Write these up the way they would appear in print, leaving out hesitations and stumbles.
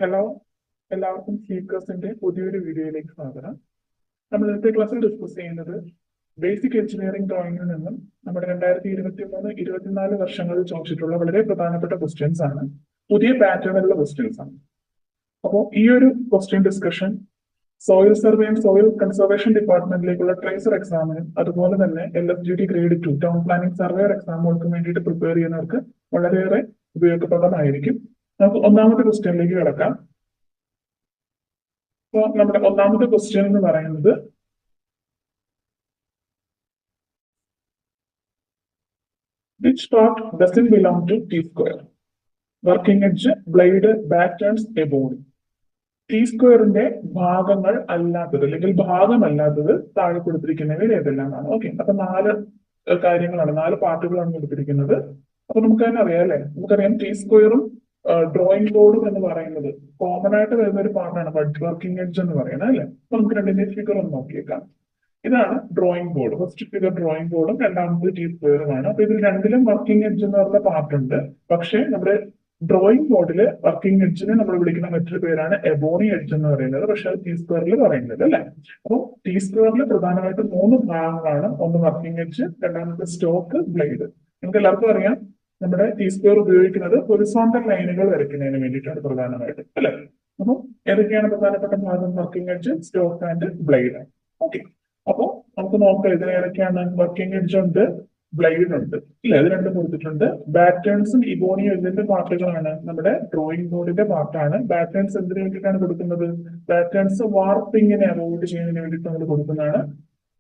Hello, എല്ലാവർക്കും സ്പീക്കേഴ്സിന്റെ പുതിയൊരു വീഡിയോയിലേക്ക് സ്വാഗതം. നമ്മൾ ഇന്നത്തെ ക്ലാസ്സിൽ ഡിസ്കസ് ചെയ്യുന്നത് ബേസിക് എഞ്ചിനീയറിംഗ് ഡ്രോയിങ്ങിൽ നിന്നും നമ്മുടെ 2023-24 വർഷങ്ങളിൽ ചോദിച്ചിട്ടുള്ള വളരെ പ്രധാനപ്പെട്ട ക്വസ്റ്റ്യൻസ് ആണ്. പുതിയ പാറ്റേണിലുള്ള ക്വസ്റ്റ്യൻസ് ആണ്. അപ്പോൾ ഈ ഒരു question discussion soil survey and soil conservation ഡിപ്പാർട്ട്മെന്റിലേക്കുള്ള ട്രേസർ എക്സാമിനും അതുപോലെ തന്നെ LSGD grade 2 town planning surveyor എക്സാമുകൾക്കും വേണ്ടിയിട്ട് പ്രിപ്പയർ ചെയ്യുന്നവർക്ക് വളരെയേറെ ഉപയോഗപ്രദമായിരിക്കും. നമുക്ക് ഒന്നാമത്തെ ക്വസ്റ്റ്യനിലേക്ക് കിടക്കാം. അപ്പോൾ നമ്മുടെ ഒന്നാമത്തെ ക്വസ്റ്റ്യൻ എന്ന് പറയുന്നത് which part doesn't belong to T-square? Working edge, blade, battens, ebony. T-സ്ക്വയറിന്റെ ഭാഗങ്ങൾ അല്ലാത്തത് അല്ലെങ്കിൽ ഭാഗമല്ലാത്തത് താഴെ കൊടുത്തിരിക്കുന്നവയിൽ ഏതെല്ലാമാണ്? ഓക്കെ, അപ്പൊ 4 കാര്യങ്ങളാണ്, 4 പാർട്ടുകളാണ് കൊടുത്തിരിക്കുന്നത്. അപ്പൊ നമുക്ക് തന്നെ അറിയാം അല്ലെ, നമുക്കറിയാം T-സ്ക്വയറും ഡ്രോയിങ് ബോർഡും എന്ന് പറയുന്നത് കോമൺ ആയിട്ട് വരുന്ന ഒരു പാർട്ടാണ് വർക്കിംഗ് എഡ്ജ് എന്ന് പറയുന്നത് അല്ലെ. അപ്പൊ നമുക്ക് രണ്ടിന്റെ ഫിഗർ ഒന്ന് നോക്കിയേക്കാം. ഇതാണ് drawing board. First figure drawing ബോർഡും രണ്ടാമത് T-സ്ക്വയറുമാണ്. അപ്പൊ ഇതിൽ രണ്ടിലും വർക്കിംഗ് എഡ്ജ് എന്ന് പറഞ്ഞ പാർട്ട് ഉണ്ട്. പക്ഷെ നമ്മുടെ ഡ്രോയിങ് ബോർഡില് വർക്കിംഗ് എഡ്ജിനെ നമ്മൾ വിളിക്കുന്ന മറ്റൊരു പേരാണ് എബോണി എഡ്ജ് എന്ന് പറയുന്നത്. പക്ഷെ അത് T-സ്ക്വയറിൽ പറയുന്നത് അല്ലെ. അപ്പോൾ T-സ്ക്വയറിൽ പ്രധാനമായിട്ടും 3 ഭാഗങ്ങളാണ്. ഒന്ന് വർക്കിംഗ് എഡ്ജ്, രണ്ടാമത്തെ സ്റ്റോക്ക്, ബ്ലേഡ്. നിങ്ങൾക്ക് എല്ലാവർക്കും അറിയാം നമ്മുടെ T-സ്ക്വയർ ഉപയോഗിക്കുന്നത് ഹൊറിസോണ്ടൽ ലൈനുകൾ വരയ്ക്കുന്നതിന് വേണ്ടിയിട്ടാണ് പ്രധാനമായിട്ട് അല്ലെ. അപ്പോൾ ഏതൊക്കെയാണ് പ്രധാനപ്പെട്ട ഭാഗം? Working edge, stock and blade. Okay, അപ്പൊ നമുക്ക് നോക്കാം ഇതിന് ഏതൊക്കെയാണ്. വർക്കിംഗ് എഡ്ജ് ഉണ്ട്, ബ്ലേഡ് ഉണ്ട് ഇല്ല, ഇത് രണ്ടും കൊടുത്തിട്ടുണ്ട്. ബാറ്റേൺസും ഇബോണിയും ഇതിന്റെ പാർട്ടുകളാണ്, നമ്മുടെ ഡ്രോയിങ് ബോർഡിന്റെ പാർട്ടാണ്. ബാറ്റേൺസ് എന്തിനു വേണ്ടിയിട്ടാണ് കൊടുക്കുന്നത്? ബാറ്റേൺസ് വാർപ്പിങ്ങിനെ അവോയ്ഡ് ചെയ്യുന്നതിന് വേണ്ടിയിട്ട് നമ്മൾ കൊടുക്കുന്നതാണ്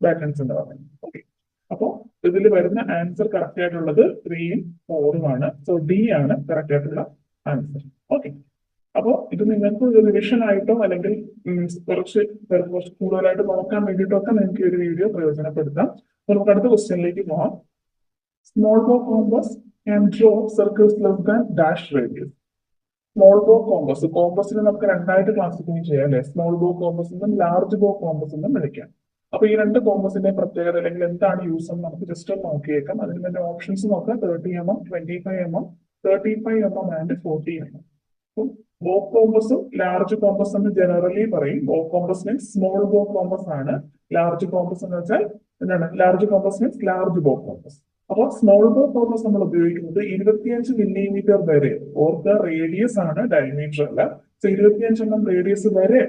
ബാറ്റേൺസ് എന്ന് പറയുന്നത്. ഓക്കെ, അപ്പോ ഇതിൽ വരുന്ന ആൻസർ കറക്റ്റ് ആയിട്ടുള്ളത് 3ഉം 4ഉം ആണ്. സോ ഡി ആണ് കറക്റ്റ് ആയിട്ടുള്ള ആൻസർ. ഓക്കെ, അപ്പോ ഇത് നിങ്ങൾക്ക് ഒരു റിവിഷൻ ആയിട്ടോ അല്ലെങ്കിൽ കുറച്ച് കൂടുതലായിട്ട് നോക്കാൻ വേണ്ടിയിട്ടോ ഒക്കെ നിങ്ങൾക്ക് ഈ ഒരു വീഡിയോ പ്രയോജനപ്പെടുത്താം. നമുക്ക് അടുത്ത ക്വസ്റ്റ്യനിലേക്ക് പോകാം. സ്മോൾ ബോ compass can draw circles less than dash radius. Small ബോ കോമ്പസ്, കോമ്പസിനെ നമുക്ക് രണ്ടായിട്ട് ക്ലാസിഫൈ ചെയ്യാം അല്ലെ. സ്മോൾ ബോ കോമ്പസ് എന്നും ലാർജ് ബോ കോമ്പസ് എന്നും വിളിക്കാം. അപ്പൊ ഈ രണ്ട് കോമ്പസിന്റെ പ്രത്യേകത അല്ലെങ്കിൽ എന്താണ് യൂസ് എന്ന് നമുക്ക് ജസ്റ്റ് ഒന്ന് നോക്കിയേക്കാം. അതിന് വേണ്ട ഓപ്ഷൻസ് നോക്കാം. 30mm, 25mm, 35mm and 40mm. ബോ കോമ്പസും ലാർജ് കോമ്പസ് എന്ന് ജനറലി പറയും. ബോ കോമ്പസ് മീൻസ് സ്മോൾ ബോ കോമ്പസ് ആണ്. ലാർജ് കോമ്പസ് എന്ന് വെച്ചാൽ എന്താണ്? ലാർജ് കോമ്പസ് മീൻസ് ലാർജ് ബോ കോമ്പസ്. അപ്പൊ സ്മോൾ ബോ കോമ്പസ് നമ്മൾ ഉപയോഗിക്കുന്നത് 25 മില്ലിമീറ്റർ വരെ. ഓർക്ക, റേഡിയസ് ആണ്, ഡയമീറ്റർ അല്ല. 25 mm റേഡിയസ് വരെ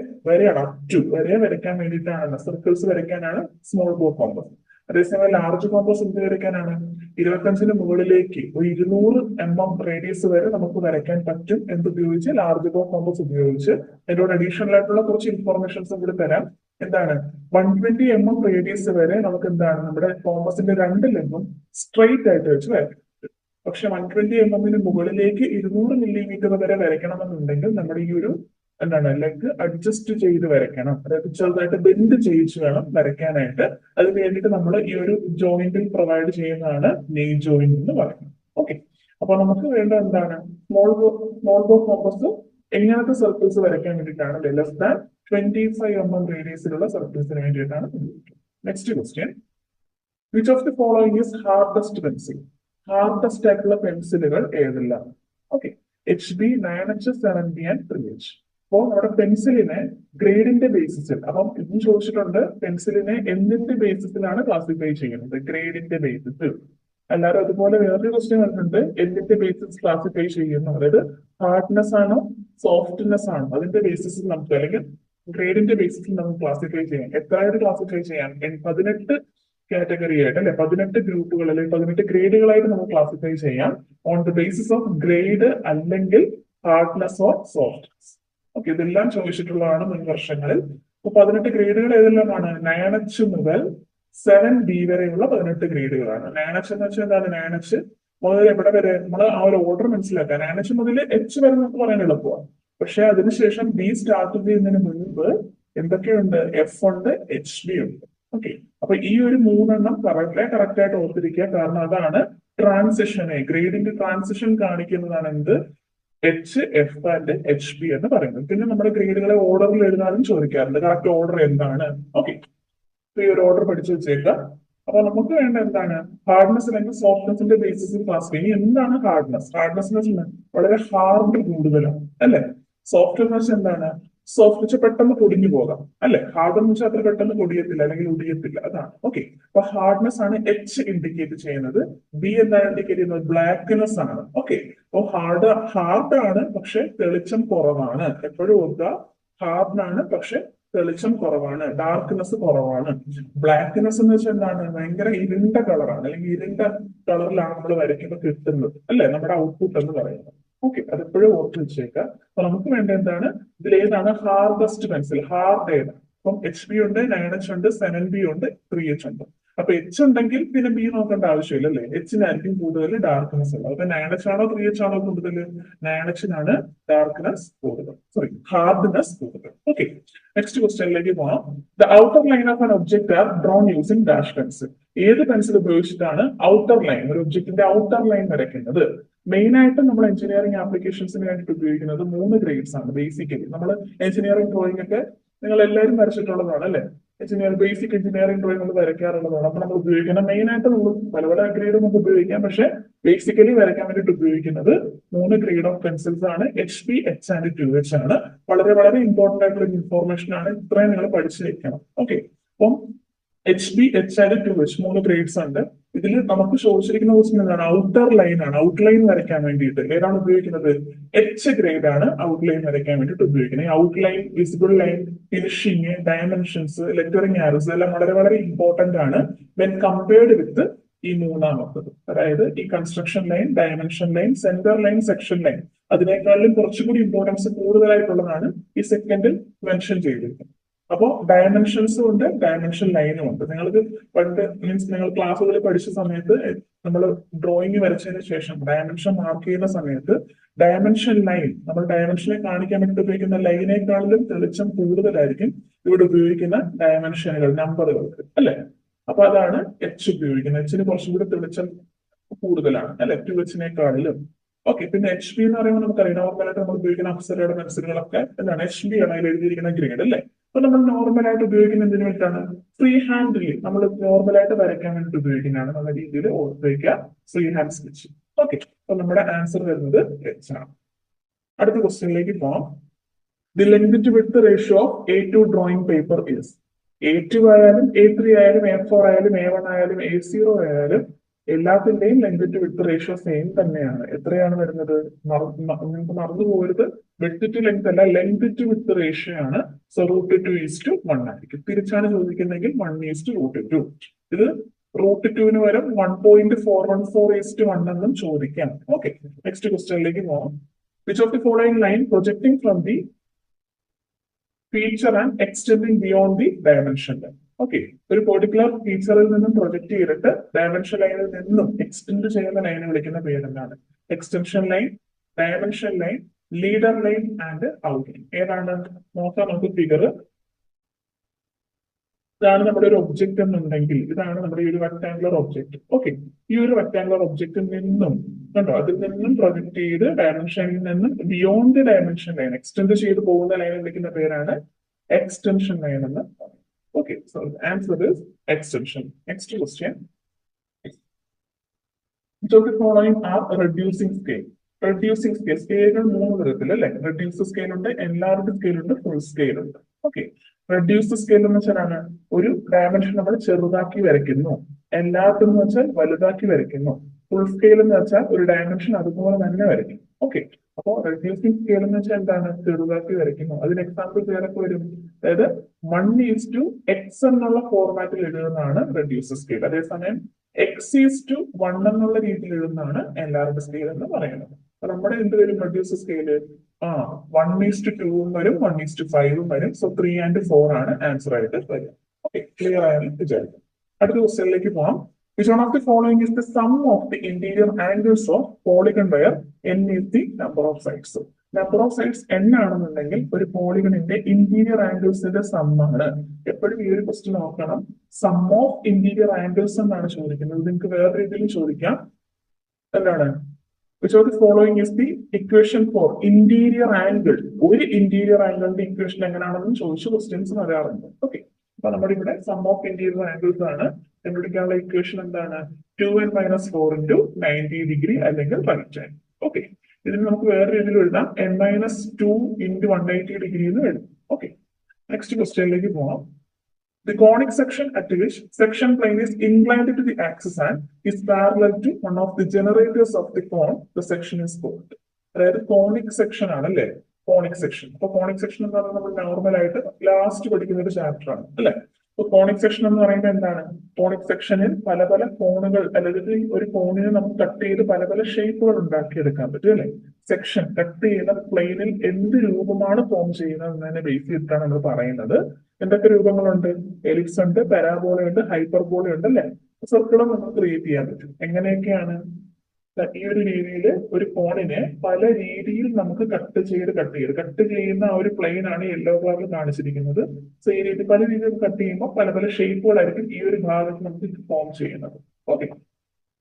അടച്ചു വരെ വരയ്ക്കാൻ വേണ്ടിയിട്ടാണ്, സർക്കിൾസ് വരയ്ക്കാനാണ് സ്മോൾ ബോ കോമ്പസ്. അതേസമയം ലാർജ് കോമ്പസ് എന്ത് വരയ്ക്കാനാണ്? 25-ന് മുകളിലേക്ക് ഒരു 200 mm റേഡിയസ് വരെ നമുക്ക് വരയ്ക്കാൻ പറ്റും. എന്തുപയോഗിച്ച്? ലാർജ് ബോ കോമ്പസ് ഉപയോഗിച്ച്. അതിനോട് അഡീഷണൽ ആയിട്ടുള്ള കുറച്ച് ഇൻഫോർമേഷൻസും കൂടി തരാം. എന്താണ്? 120 mm റേഡിയസ് വരെ നമുക്ക് എന്താണ് നമ്മുടെ കോമ്പസിന്റെ 2 ലെഗും സ്ട്രെയിറ്റ് ആയിട്ട് വെച്ച് വരയ്ക്കും. പക്ഷെ 120 mm മുകളിലേക്ക് 200 മില്ലിമീറ്റർ വരെ വരയ്ക്കണമെന്നുണ്ടെങ്കിൽ നമ്മുടെ ഈ ഒരു എന്താണ് ലെഗ് അഡ്ജസ്റ്റ് ചെയ്ത് വരയ്ക്കണം. അതായത് ചെറുതായിട്ട് ബെൻഡ് ചെയ്യിച്ച് വേണം വരയ്ക്കാനായിട്ട്. അതിന് വേണ്ടിയിട്ട് നമ്മൾ ഈ ഒരു ജോയിന്റിൽ പ്രൊവൈഡ് ചെയ്യുന്നതാണ് നെയ് ജോയിന്റ് എന്ന് പറയുന്നത്. ഓക്കെ, അപ്പൊ നമുക്ക് വേണ്ട എന്താണ്? സ്മോൾ ബോ കോമ്പസ് എങ്ങനത്തെ സർക്കിൾസ് വരയ്ക്കാൻ വേണ്ടിയിട്ടാണ്? ലെസ് ദാൻ 25 mm റേഡിയസിലുള്ള സർക്കിൾസിന് വേണ്ടിയിട്ടാണ് ഉപയോഗിക്കുന്നത്. Next question, which of the following is hardest pencil? Hardest ആയിട്ടുള്ള പെൻസിലുകൾ ഏതെല്ലാം? Okay, HB, 9H, 7B and 3H. അപ്പോൾ നമ്മുടെ പെൻസിലിനെ ഗ്രേഡിന്റെ ബേസിസിൽ, അപ്പം ഇതും ചോദിച്ചിട്ടുണ്ട്, പെൻസിലിനെ എന്തിന്റെ ബേസിസിലാണ് ക്ലാസിഫൈ ചെയ്യുന്നത്? ഗ്രേഡിന്റെ ബേസിസിൽ. എല്ലാവരും അതുപോലെ വേറൊരു ക്വസ്റ്റ്യൻ വന്നിട്ടുണ്ട്, എന്തിന്റെ ബേസിസ് ക്ലാസിഫൈ ചെയ്യുന്നു? അതായത് ഹാർഡ്നെസ് ആണോ സോഫ്റ്റ്നെസ് ആണോ അതിന്റെ ബേസിസിൽ നമുക്ക്, അല്ലെങ്കിൽ ഗ്രേഡിന്റെ ബേസിസിൽ നമുക്ക് ക്ലാസിഫൈ ചെയ്യാം. എത്രയായിട്ട് ക്ലാസിഫൈ ചെയ്യാം? 18 കാറ്റഗറി ആയിട്ട് അല്ലെ, 18 ഗ്രൂപ്പുകൾ അല്ലെങ്കിൽ 18 ഗ്രേഡുകളായിട്ട് നമുക്ക് ക്ലാസിഫൈ ചെയ്യാം. On the basis of grade അല്ലെങ്കിൽ ഹാർഡ്നെസ് ഓർ സോഫ്റ്റ്നെസ്. ഓക്കെ, ഇതെല്ലാം ചോദിച്ചിട്ടുള്ളതാണ് മുൻ വർഷങ്ങളിൽ. അപ്പൊ 18 ഗ്രേഡുകൾ ഏതെല്ലാമാണ്? 9H മുതൽ 7B വരെയുള്ള 18 ഗ്രേഡുകളാണ്. 9H എന്ന് വെച്ചാൽ എന്താണ്? 9H മുതൽ എവിടെ വരെ? നമ്മൾ ആ ഒരു ഓർഡർ മനസ്സിലാക്കാം. 9H മുതൽ H വരെ നമുക്ക് പറയാൻ എളുപ്പമാണ്. പക്ഷെ അതിനുശേഷം B സ്റ്റാർട്ട് ചെയ്യുന്നതിന് മുൻപ് എന്തൊക്കെയുണ്ട്? F ഉണ്ട്, HB ഉണ്ട്. ഓക്കെ, അപ്പൊ ഈ ഒരു 3 കറക്റ്റ് ആയിട്ട് ഓർത്തിരിക്കുക. കാരണം അതാണ് ട്രാൻസിഷനെ, ഗ്രേഡിന്റെ ട്രാൻസിഷൻ കാണിക്കുന്നതാണ് എന്ത്? HF ആൻഡ് HB എന്ന് പറയുന്നത്. പിന്നെ നമ്മുടെ ഗ്രേഡുകളെ ഓർഡറിൽ എഴുതാനും ചോദിക്കാറുണ്ട്. കറക്റ്റ് ഓർഡർ എന്താണ്? ഓക്കെ, ഈ ഒരു ഓർഡർ പഠിച്ചു വെച്ചേക്കുക. അപ്പൊ നമുക്ക് വേണ്ട എന്താണ്? ഹാർഡ്നെസ് അല്ലെങ്കിൽ സോഫ്റ്റ്നെസിന്റെ ബേസിസിൽ ക്ലാസിഫൈ. ഇനി എന്താണ് ഹാർഡ്നെസ്? ഹാർഡ്നെസ് എന്ന് വെച്ചാൽ വളരെ ഹാർഡ് കൂടുതലാണ് അല്ലെ. സോഫ്റ്റ് എന്ന് വെച്ചാൽ എന്താണ്? സോഫ്റ്റ് വെച്ചാൽ പെട്ടെന്ന് പൊടിഞ്ഞു പോകാം അല്ലെ. ഹാർഡ് എന്ന് വെച്ചാൽ അത്ര പെട്ടെന്ന് പൊടിയത്തില്ല അല്ലെങ്കിൽ ഒടിയത്തില്ല, അതാണ്. ഓക്കെ, അപ്പൊ ഹാർഡ്നെസ് ആണ് എച്ച് ഇൻഡിക്കേറ്റ് ചെയ്യുന്നത്. ബി എന്താണ് ഇൻഡിക്കേറ്റ് ചെയ്യുന്നത്? ബ്ലാക്ക്നെസ് ആണ്. ഓക്കെ, അപ്പൊ ഹാർഡാണ് പക്ഷെ തെളിച്ചം കുറവാണ്. എപ്പോഴും ഓർക്കുക, ഹാർഡാണ് പക്ഷെ തെളിച്ചം കുറവാണ്, ഡാർക്ക്നെസ് കുറവാണ്. ബ്ലാക്ക്നെസ് എന്ന് വെച്ചാൽ എന്താണ്? ഭയങ്കര ഇരുണ്ട കളറാണ്, അല്ലെങ്കിൽ ഇരുണ്ട കളറിലാണ് നമ്മൾ വരയ്ക്കുമ്പോൾ കിട്ടുന്നത് അല്ലെ, നമ്മുടെ ഔട്ട്പുട്ട് എന്ന് പറയുന്നത്. ഓക്കെ, അതെപ്പോഴും ഓർത്ത് വെച്ചേക്കാം. അപ്പൊ നമുക്ക് വേണ്ട എന്താണ്? ഇതിൽ ഏതാണ് ഹാർഡസ്റ്റ് പെൻസിൽ? ഹാർഡ് ഏതാണ്? അപ്പം HB ഉണ്ട്, 9H ഉണ്ട്, 7B ഉണ്ട്, 3H ഉണ്ട്. അപ്പൊ എച്ച് ഉണ്ടെങ്കിൽ പിന്നെ ബി നോക്കേണ്ട ആവശ്യമില്ല അല്ലേ. എച്ചിനായിരിക്കും കൂടുതൽ ഡാർക്ക്നെസ് ഉള്ളത്. അപ്പൊ 9H ആണോ 3H ആണോ കൂടുതൽ? 9H ഡാർക്ക്നെസ് കൂടുതൽ, സോറി ഹാർഡ്നെസ് കൂടുതൽ. ഓക്കെ, നെക്സ്റ്റ് ക്വസ്റ്റ്യനിലേക്ക് പോകാം. The outer line of an object are drawn using dash pencil. ഏത് പെൻസിൽ ഉപയോഗിച്ചിട്ടാണ് ഔട്ടർ ലൈൻ, ഒരു ഒബ്ജക്റ്റിന്റെ ഔട്ടർ ലൈൻ വരയ്ക്കുന്നത്? മെയിൻ ആയിട്ട് നമ്മൾ എഞ്ചിനീയറിംഗ് ആപ്ലിക്കേഷൻസിന് വേണ്ടിയിട്ട് ഉപയോഗിക്കുന്നത് 3 ഗ്രേഡ്സ് ആണ്. ബേസിക്കലി നമ്മൾ എഞ്ചിനീയറിംഗ് ഡ്രോയിങ് ഒക്കെ നിങ്ങൾ എല്ലാവരും വരച്ചിട്ടുള്ളതാണ് അല്ലെ. ബേസിക് എഞ്ചിനീയറിംഗ് ഡ്രോയിങ് നമ്മൾ വരയ്ക്കാറുള്ളതാണ്. അപ്പൊ നമ്മൾ ഉപയോഗിക്കുന്ന മെയിൻ ആയിട്ട് നമ്മൾ പല പല ഗ്രേഡ് നമുക്ക് ഉപയോഗിക്കാം, പക്ഷെ ബേസിക്കലി വരയ്ക്കാൻ വേണ്ടിയിട്ട് ഉപയോഗിക്കുന്നത് 3 ഗ്രേഡ് ഓഫ് പെൻസിൽസ് ആണ്. HB, H ആൻഡ് 2H ആണ്. വളരെ വളരെ ഇമ്പോർട്ടന്റ് ആയിട്ടുള്ള ഒരു ഇൻഫോർമേഷൻ ആണ്. ഇത്രയും നിങ്ങൾ പഠിച്ചു വെക്കണം. ഓക്കെ, അപ്പം HB, H and 2H 3 grades ഉണ്ട്. ഇതിൽ നമുക്ക് ചോദിച്ചിരിക്കുന്ന ക്വസ്റ്റ്യൻ എന്താണ്? ഔട്ടർ ലൈൻ ആണ്. ഔട്ട്ലൈൻ വരയ്ക്കാൻ വേണ്ടിയിട്ട് ഏതാണ് ഉപയോഗിക്കുന്നത്? എച്ച് ഗ്രേഡ് ആണ് ഔട്ട്ലൈൻ വരയ്ക്കാൻ വേണ്ടിയിട്ട് ഉപയോഗിക്കുന്നത്. Outline, visible line, finishing, dimensions, lettering arrows എല്ലാം വളരെ വളരെ ഇമ്പോർട്ടന്റ് ആണ് വെൻ കമ്പയർഡ് വിത്ത് ഈ മൂന്നാമത്തത്. അതായത് ഈ construction line, dimension line, centre line, section line, അതിനേക്കാളും കുറച്ചുകൂടി ഇമ്പോർട്ടൻസ് കൂടുതലായിട്ടുള്ളതാണ് ഈ സെക്കൻഡിൽ മെൻഷൻ ചെയ്തിരിക്കുന്നത്. അപ്പോ ഡയമെൻഷൻസും ഉണ്ട്, ഡയമെൻഷൻ ലൈനും ഉണ്ട്. നിങ്ങൾക്ക് പണ്ട് മീൻസ് നിങ്ങൾ ക്ലാസ്സുകളിൽ പഠിച്ച സമയത്ത് നമ്മൾ ഡ്രോയിങ് വരച്ചതിന് ശേഷം ഡയമെൻഷൻ മാർക്ക് ചെയ്യുന്ന സമയത്ത് ഡയമെൻഷൻ ലൈൻ, നമ്മൾ ഡയമെൻഷനെ കാണിക്കാൻ വേണ്ടി ഉപയോഗിക്കുന്ന ലൈനേക്കാളിലും തെളിച്ചം കൂടുതലായിരിക്കും ഇവിടെ ഉപയോഗിക്കുന്ന ഡയമെൻഷനുകൾ, നമ്പറുകൾക്ക് അല്ലെ. അപ്പൊ അതാണ് എച്ച് ഉപയോഗിക്കുന്നത്. എച്ചിന് കുറച്ചും കൂടി തെളിച്ചം കൂടുതലാണ് അല്ലെ, 2H ഓക്കെ. പിന്നെ HB എന്ന് പറയുമ്പോൾ നമുക്കറിയാം നോർമലായിട്ട് നമ്മൾ ഉപയോഗിക്കുന്ന അപ്സരയുടെ പെൻസിലുകളൊക്കെ എന്താണ്? HB ആണ് അതിൽ എഴുതിയിരിക്കുന്ന ഗ്രേഡ് അല്ലെ. അപ്പൊ നമ്മൾ നോർമലായിട്ട് ഉപയോഗിക്കുന്ന എന്തിനു വേണ്ടിയിട്ടാണ്? ഫ്രീ ഹാൻഡിൽ നമ്മൾ നോർമലായിട്ട് വരയ്ക്കാൻ വേണ്ടിയിട്ട് ഉപയോഗിക്കുന്നതാണ്. നല്ല രീതിയിൽ ഉപയോഗിക്കുക ഫ്രീ ഹാൻഡ് സ്കെച്ച്. ഓക്കെ, അപ്പൊ നമ്മുടെ ആൻസർ വരുന്നത് H ആണ്. അടുത്ത ക്വസ്റ്റ്യനിലേക്ക് പോകാം. The length to width ratio of A2 drawing paper is. A2 ആയാലും A3 ആയാലും A4 ആയാലും A1 ആയാലും A0 ആയാലും എല്ലാത്തിന്റെയും length to width ratio same തന്നെയാണ്. എത്രയാണ് വരുന്നത്? നിങ്ങൾക്ക് മറന്നു പോകരുത്, വിഡ്ത് ടു ലെങ്ത് അല്ല, ലെങ്ത് ടു വിഡ്ത് റേഷ്യോ ആണ്. സോ √2:1 ആയിരിക്കും. തിരിച്ചാണ് ചോദിക്കുന്നതെങ്കിൽ 1:√2. ഇത് √2 വരെ 1.414:1 എന്നും ചോദിക്കാം. ഓക്കെ, നെക്സ്റ്റ് ക്വസ്റ്റ്യനിലേക്ക് പോകാം. Which of the following line projecting from the feature and extending beyond the dimension line. Okay, ഒരു പെർട്ടിക്കുലർ ഫീച്ചറിൽ നിന്നും പ്രൊജക്ട് ചെയ്തിട്ട് ഡയമെൻഷൻ ലൈനിൽ നിന്നും എക്സ്റ്റെൻഡ് ചെയ്യുന്ന ലൈനെ വിളിക്കുന്ന പേരെന്താണ്? Extension line, dimension line, leader line and outline. ഏതാണ് നോക്കാം നമുക്ക് ഫിഗർ. ഇതാണ് നമ്മുടെ ഒരു ഒബ്ജക്റ്റ് എന്നുണ്ടെങ്കിൽ ഇതാണ് നമ്മുടെ ഈ ഒരു റെക്ടാങ്കുലർ ഒബ്ജക്റ്റ്. ഓക്കെ, ഈ ഒരു റെക്ടാങ്കുലർ ഒബ്ജക്റ്റിൽ നിന്നും കണ്ടോ, അതിൽ നിന്നും പ്രൊജക്ട് ചെയ്ത് ഡയമെൻഷനിൽ നിന്നും ബിയോണ്ട് ഡയമെൻഷൻ ലൈൻ എക്സ്റ്റെൻഡ് ചെയ്ത് പോകുന്ന ലൈനെ വിളിക്കുന്ന പേരാണ് എക്സ്റ്റൻഷൻ ലൈൻ എന്ന്. Okay, so the answer is extension. Next question. Which of the following are reducing scale? Reducing scale. Scale മൂന്ന് തരത്തിൽ അല്ലെ. Reduced scale ഉണ്ട്, enlarged scale ഉണ്ട്, full scale ഉണ്ട്. Okay. Reduced scale എന്ന് വെച്ചാൽ ഒരു ഡയമെൻഷൻ നമ്മൾ ചെറുതാക്കി വരയ്ക്കുന്നു. Enlarged എന്ന് വെച്ചാൽ വലുതാക്കി വരയ്ക്കുന്നു. Full scale എന്ന് വെച്ചാൽ ഒരു ഡയമെൻഷൻ അതുപോലെ തന്നെ വരയ്ക്കും. ഓക്കെ, അപ്പോ റെഡ്യൂസിംഗ് സ്കെയിൽ എന്ന് വെച്ചാൽ എന്താണ്? ചെറുതാക്കി വരയ്ക്കുന്നു. അതിന് എക്സാമ്പിൾസ് ഏതൊക്കെ വരും? അതായത് 1:x എന്നുള്ള ഫോർമാറ്റിൽ എഴുതുന്നതാണ് റെഡ്യൂസ് സ്കെയിൽ. അതേസമയം x:1 എന്നുള്ള രീതിയിൽ എഴുതുന്നതാണ് എൻലാർജ് സ്കെയിൽ എന്ന് പറയുന്നത്. അപ്പൊ നമ്മുടെ എന്ത് വരും റെഡ്യൂസ് സ്കെയില്? 1:2 വരും, 1:5 വരും. സോ 3 and 4 ആണ് ആൻസർ ആയിട്ട് വരിക. ഓക്കെ, ക്ലിയർ ആയെന്ന് വിചാരിക്കും. അടുത്ത ക്വസ്റ്റ്യനിലേക്ക് പോകാം. Which one of the following is the sum of the interior angles of polygon where n is the number of sides? Number of sides n ആണെന്നുണ്ടെങ്കിൽ ഒരു പോളിഗണിന്റെ ഇന്റീരിയർ ആംഗിൾസിന്റെ സം ആണ്. എപ്പോഴും ഈ ഒരു ക്വസ്റ്റ്യൻ നോക്കണം. സം ഓഫ് ഇന്റീരിയർ ആംഗിൾസ് എന്നാണ് ചോദിക്കുന്നത്. നിങ്ങൾക്ക് വേറെ രീതിയിൽ ചോദിക്കാം. എന്താണ്? Which of the following is the equation for interior angle? ഒരു ഇന്റീരിയർ ആംഗിളിന്റെ ഇക്വേഷൻ എങ്ങനെയാണെന്ന് ചോദിച്ച് ക്വസ്റ്റ്യൻസ് വരാറുണ്ട്. ഓക്കെ, അപ്പൊ നമ്മുടെ ഇവിടെ സം ഓഫ് ഇന്റീരിയർ ആംഗിൾസ് ആണ്. കണ്ടുപിടിക്കാനുള്ള ഇക്വേഷൻ എന്താണ്? 2n - 4 × 90 ഡിഗ്രി അല്ലെങ്കിൽ റൈറ്റ് ആംഗിൾ. ഓക്കെ, ഇതിന് നമുക്ക് വേറെ രീതിയിൽ എഴുതാം n-2 into 180 degree എന്ന് എഴുതാം. ഓക്കെ, നെക്സ്റ്റ് ക്വസ്റ്റ്യനിലേക്ക് പോകാം. The conic section at which section plane is inclined to the axis and is parallel to one of the generators of the cone, the section is called. അതായത് conic section ആണ് അല്ലെ, conic section. അപ്പൊ conic section എന്ന് പറയുന്നത് നമ്മൾ normal ആയിട്ട് last പഠിക്കുന്ന ഒരു ചാപ്റ്റർ ആണ് അല്ലെ. അപ്പൊ കോണിക് സെക്ഷൻ എന്ന് പറയുന്നത് എന്താണ്? കോണിക് സെക്ഷനിൽ പല പല കോണുകൾ, അല്ലെങ്കിൽ ഒരു കോണിനെ നമുക്ക് കട്ട് ചെയ്ത് പല പല ഷേപ്പുകൾ ഉണ്ടാക്കിയെടുക്കാൻ പറ്റും അല്ലെ. സെക്ഷൻ കട്ട് ചെയ്യുന്ന പ്ലെയിനിൽ എന്ത് രൂപമാണ് ഫോം ചെയ്യുന്നത് എന്നതിനെ ബേസ് ചെയ്തിട്ടാണ് നമ്മൾ പറയുന്നത്. എന്തൊക്കെ രൂപങ്ങളുണ്ട്? എലിപ്സ് ഉണ്ട്, പരാബോള ഉണ്ട്, ഹൈപ്പർബോള ഉണ്ട് അല്ലെ. സർക്കിളും നമുക്ക് ക്രിയേറ്റ് ചെയ്യാൻ പറ്റും. എങ്ങനെയൊക്കെയാണ്? ഈ ഒരു രീതിയിൽ ഒരു കോണിനെ പല രീതിയിൽ നമുക്ക് കട്ട് ചെയ്യുന്ന ആ ഒരു പ്ലെയിൻ ആണ് യെല്ലോ കളറിൽ കാണിച്ചിരിക്കുന്നത്. സോ ഈ രീതി പല രീതിയിൽ കട്ട് ചെയ്യുമ്പോൾ പല പല ഷേപ്പുകളായിരിക്കും ഈ ഒരു ഭാഗത്ത് നമുക്ക് ഫോം ചെയ്യുന്നത്. ഓക്കെ,